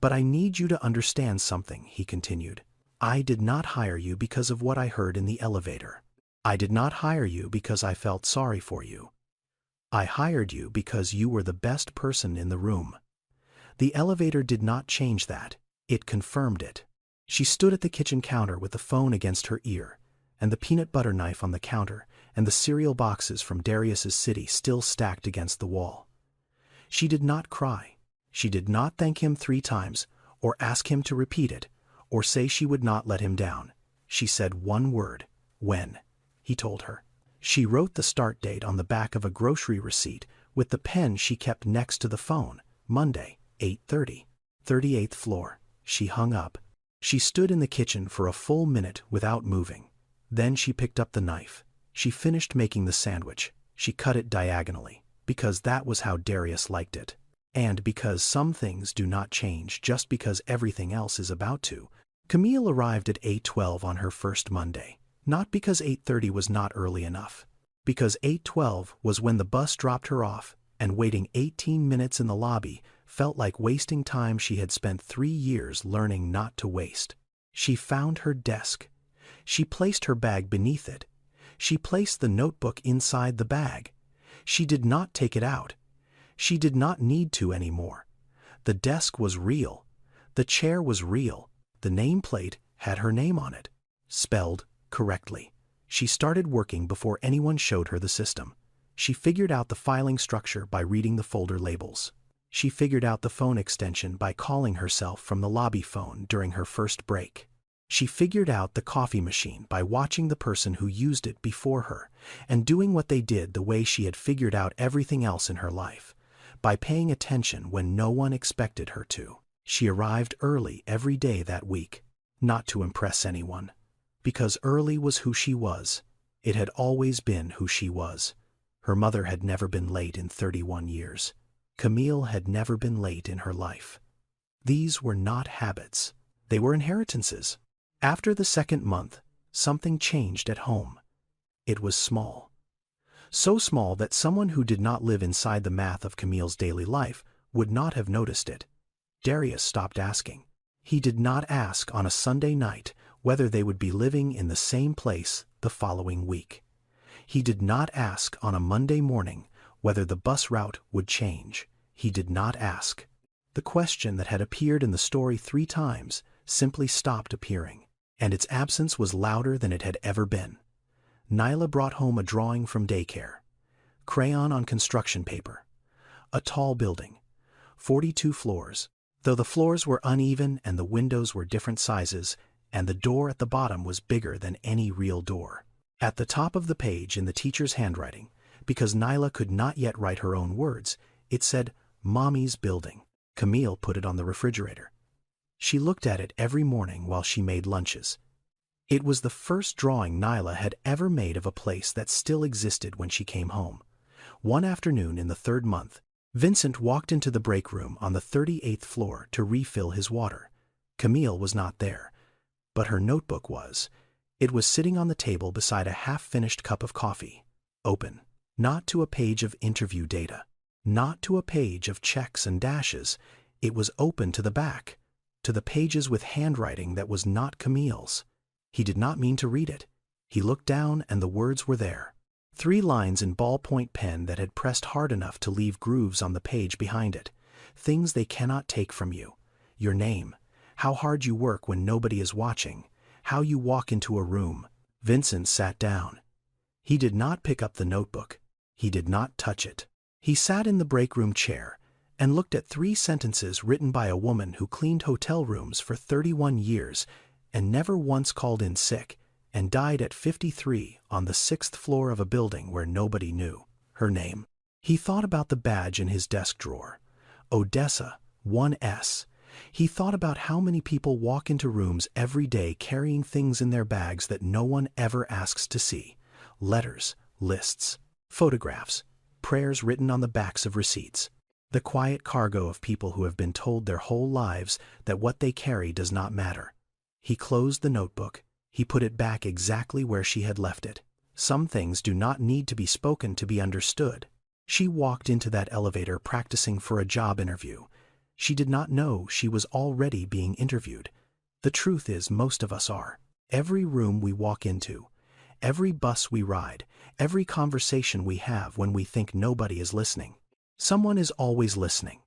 "But I need you to understand something," he continued. "I did not hire you because of what I heard in the elevator. I did not hire you because I felt sorry for you. I hired you because you were the best person in the room." The elevator did not change that. It confirmed it. She stood at the kitchen counter with the phone against her ear, and the peanut butter knife on the counter, and the cereal boxes from Darius's city still stacked against the wall. She did not cry. She did not thank him 3 times, or ask him to repeat it, or say she would not let him down. She said one word, "When," he told her. She wrote the start date on the back of a grocery receipt with the pen she kept next to the phone, Monday, 8:30, 38th floor. She hung up. She stood in the kitchen for a full minute without moving. Then she picked up the knife. She finished making the sandwich. She cut it diagonally, because that was how Darius liked it. And because some things do not change just because everything else is about to. Camille arrived at 8:12 on her first Monday, not because 8:30 was not early enough, because 8:12 was when the bus dropped her off, and waiting 18 minutes in the lobby felt like wasting time she had spent 3 years learning not to waste. She found her desk. She placed her bag beneath it. She placed the notebook inside the bag. She did not take it out. She did not need to anymore. The desk was real. The chair was real. The nameplate had her name on it, spelled correctly. She started working before anyone showed her the system. She figured out the filing structure by reading the folder labels. She figured out the phone extension by calling herself from the lobby phone during her first break. She figured out the coffee machine by watching the person who used it before her and doing what they did the way she had figured out everything else in her life, by paying attention when no one expected her to. She arrived early every day that week, not to impress anyone, because early was who she was. It had always been who she was. Her mother had never been late in 31 years. Camille had never been late in her life. These were not habits. They were inheritances. After the second month, something changed at home. It was small. So small that someone who did not live inside the math of Camille's daily life would not have noticed it. Darius stopped asking. He did not ask on a Sunday night whether they would be living in the same place the following week. He did not ask on a Monday morning whether the bus route would change. He did not ask. The question that had appeared in the story 3 times simply stopped appearing, and its absence was louder than it had ever been. Nyla brought home a drawing from daycare. Crayon on construction paper. A tall building. 42 floors. Though the floors were uneven and the windows were different sizes, and the door at the bottom was bigger than any real door. At the top of the page in the teacher's handwriting, because Nyla could not yet write her own words, it said, "Mommy's Building." Camille put it on the refrigerator. She looked at it every morning while she made lunches. It was the first drawing Nyla had ever made of a place that still existed when she came home. One afternoon in the 3rd month, Vincent walked into the break room on the 38th floor to refill his water. Camille was not there, but her notebook was. It was sitting on the table beside a half-finished cup of coffee, open, not to a page of interview data, not to a page of checks and dashes. It was open to the back, to the pages with handwriting that was not Camille's. He did not mean to read it. He looked down and the words were there. 3 lines in ballpoint pen that had pressed hard enough to leave grooves on the page behind it. Things they cannot take from you. Your name. How hard you work when nobody is watching. How you walk into a room. Vincent sat down. He did not pick up the notebook. He did not touch it. He sat in the break room chair and looked at 3 sentences written by a woman who cleaned hotel rooms for 31 years and never once called in sick, and died at 53 on the 6th floor of a building where nobody knew her name. He thought about the badge in his desk drawer. Odessa, 1S. He thought about how many people walk into rooms every day carrying things in their bags that no one ever asks to see. Letters, lists, photographs, prayers written on the backs of receipts. The quiet cargo of people who have been told their whole lives that what they carry does not matter. He closed the notebook. He put it back exactly where she had left it. Some things do not need to be spoken to be understood. She walked into that elevator practicing for a job interview. She did not know she was already being interviewed. The truth is, most of us are. Every room we walk into, every bus we ride, every conversation we have when we think nobody is listening. Someone is always listening.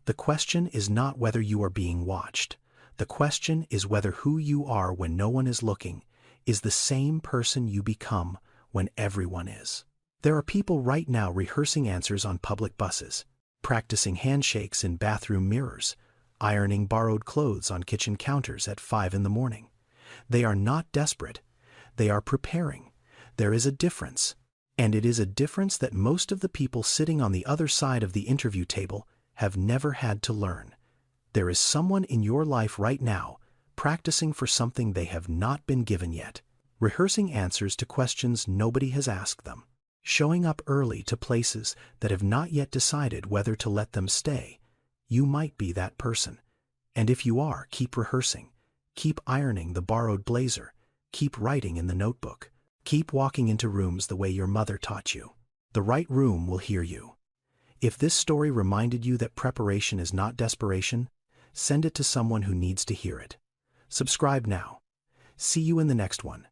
The question is not whether you are being watched. The question is whether who you are when no one is looking is the same person you become when everyone is. There are people right now rehearsing answers on public buses, practicing handshakes in bathroom mirrors, ironing borrowed clothes on kitchen counters at 5 in the morning. They are not desperate. They are preparing. There is a difference, and it is a difference that most of the people sitting on the other side of the interview table have never had to learn. There is someone in your life right now practicing for something they have not been given yet, rehearsing answers to questions nobody has asked them, showing up early to places that have not yet decided whether to let them stay. You might be that person. And if you are, keep rehearsing. Keep ironing the borrowed blazer. Keep writing in the notebook. Keep walking into rooms the way your mother taught you. The right room will hear you. If this story reminded you that preparation is not desperation, send it to someone who needs to hear it. Subscribe now. See you in the next one.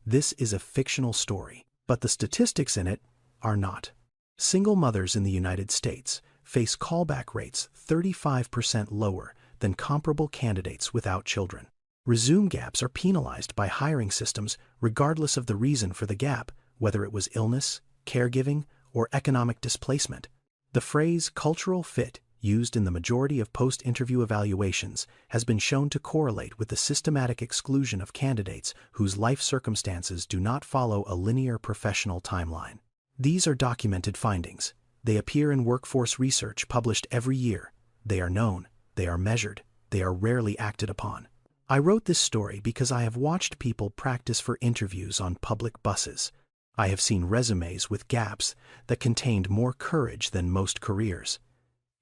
This is a fictional story, but the statistics in it are not. Single mothers in the United States face callback rates 35% lower than comparable candidates without children. Resume gaps are penalized by hiring systems regardless of the reason for the gap, whether it was illness, caregiving, or economic displacement. The phrase cultural fit, used in the majority of post-interview evaluations, has been shown to correlate with the systematic exclusion of candidates whose life circumstances do not follow a linear professional timeline. These are documented findings. They appear in workforce research published every year. They are known. They are measured. They are rarely acted upon. I wrote this story because I have watched people practice for interviews on public buses. I have seen resumes with gaps that contained more courage than most careers.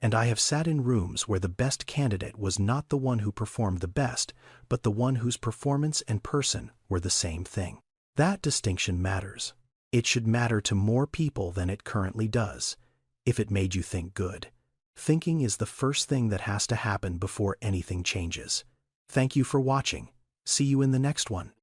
And I have sat in rooms where the best candidate was not the one who performed the best, but the one whose performance and person were the same thing. That distinction matters. It should matter to more people than it currently does, if it made you think good. Thinking is the first thing that has to happen before anything changes. Thank you for watching. See you in the next one.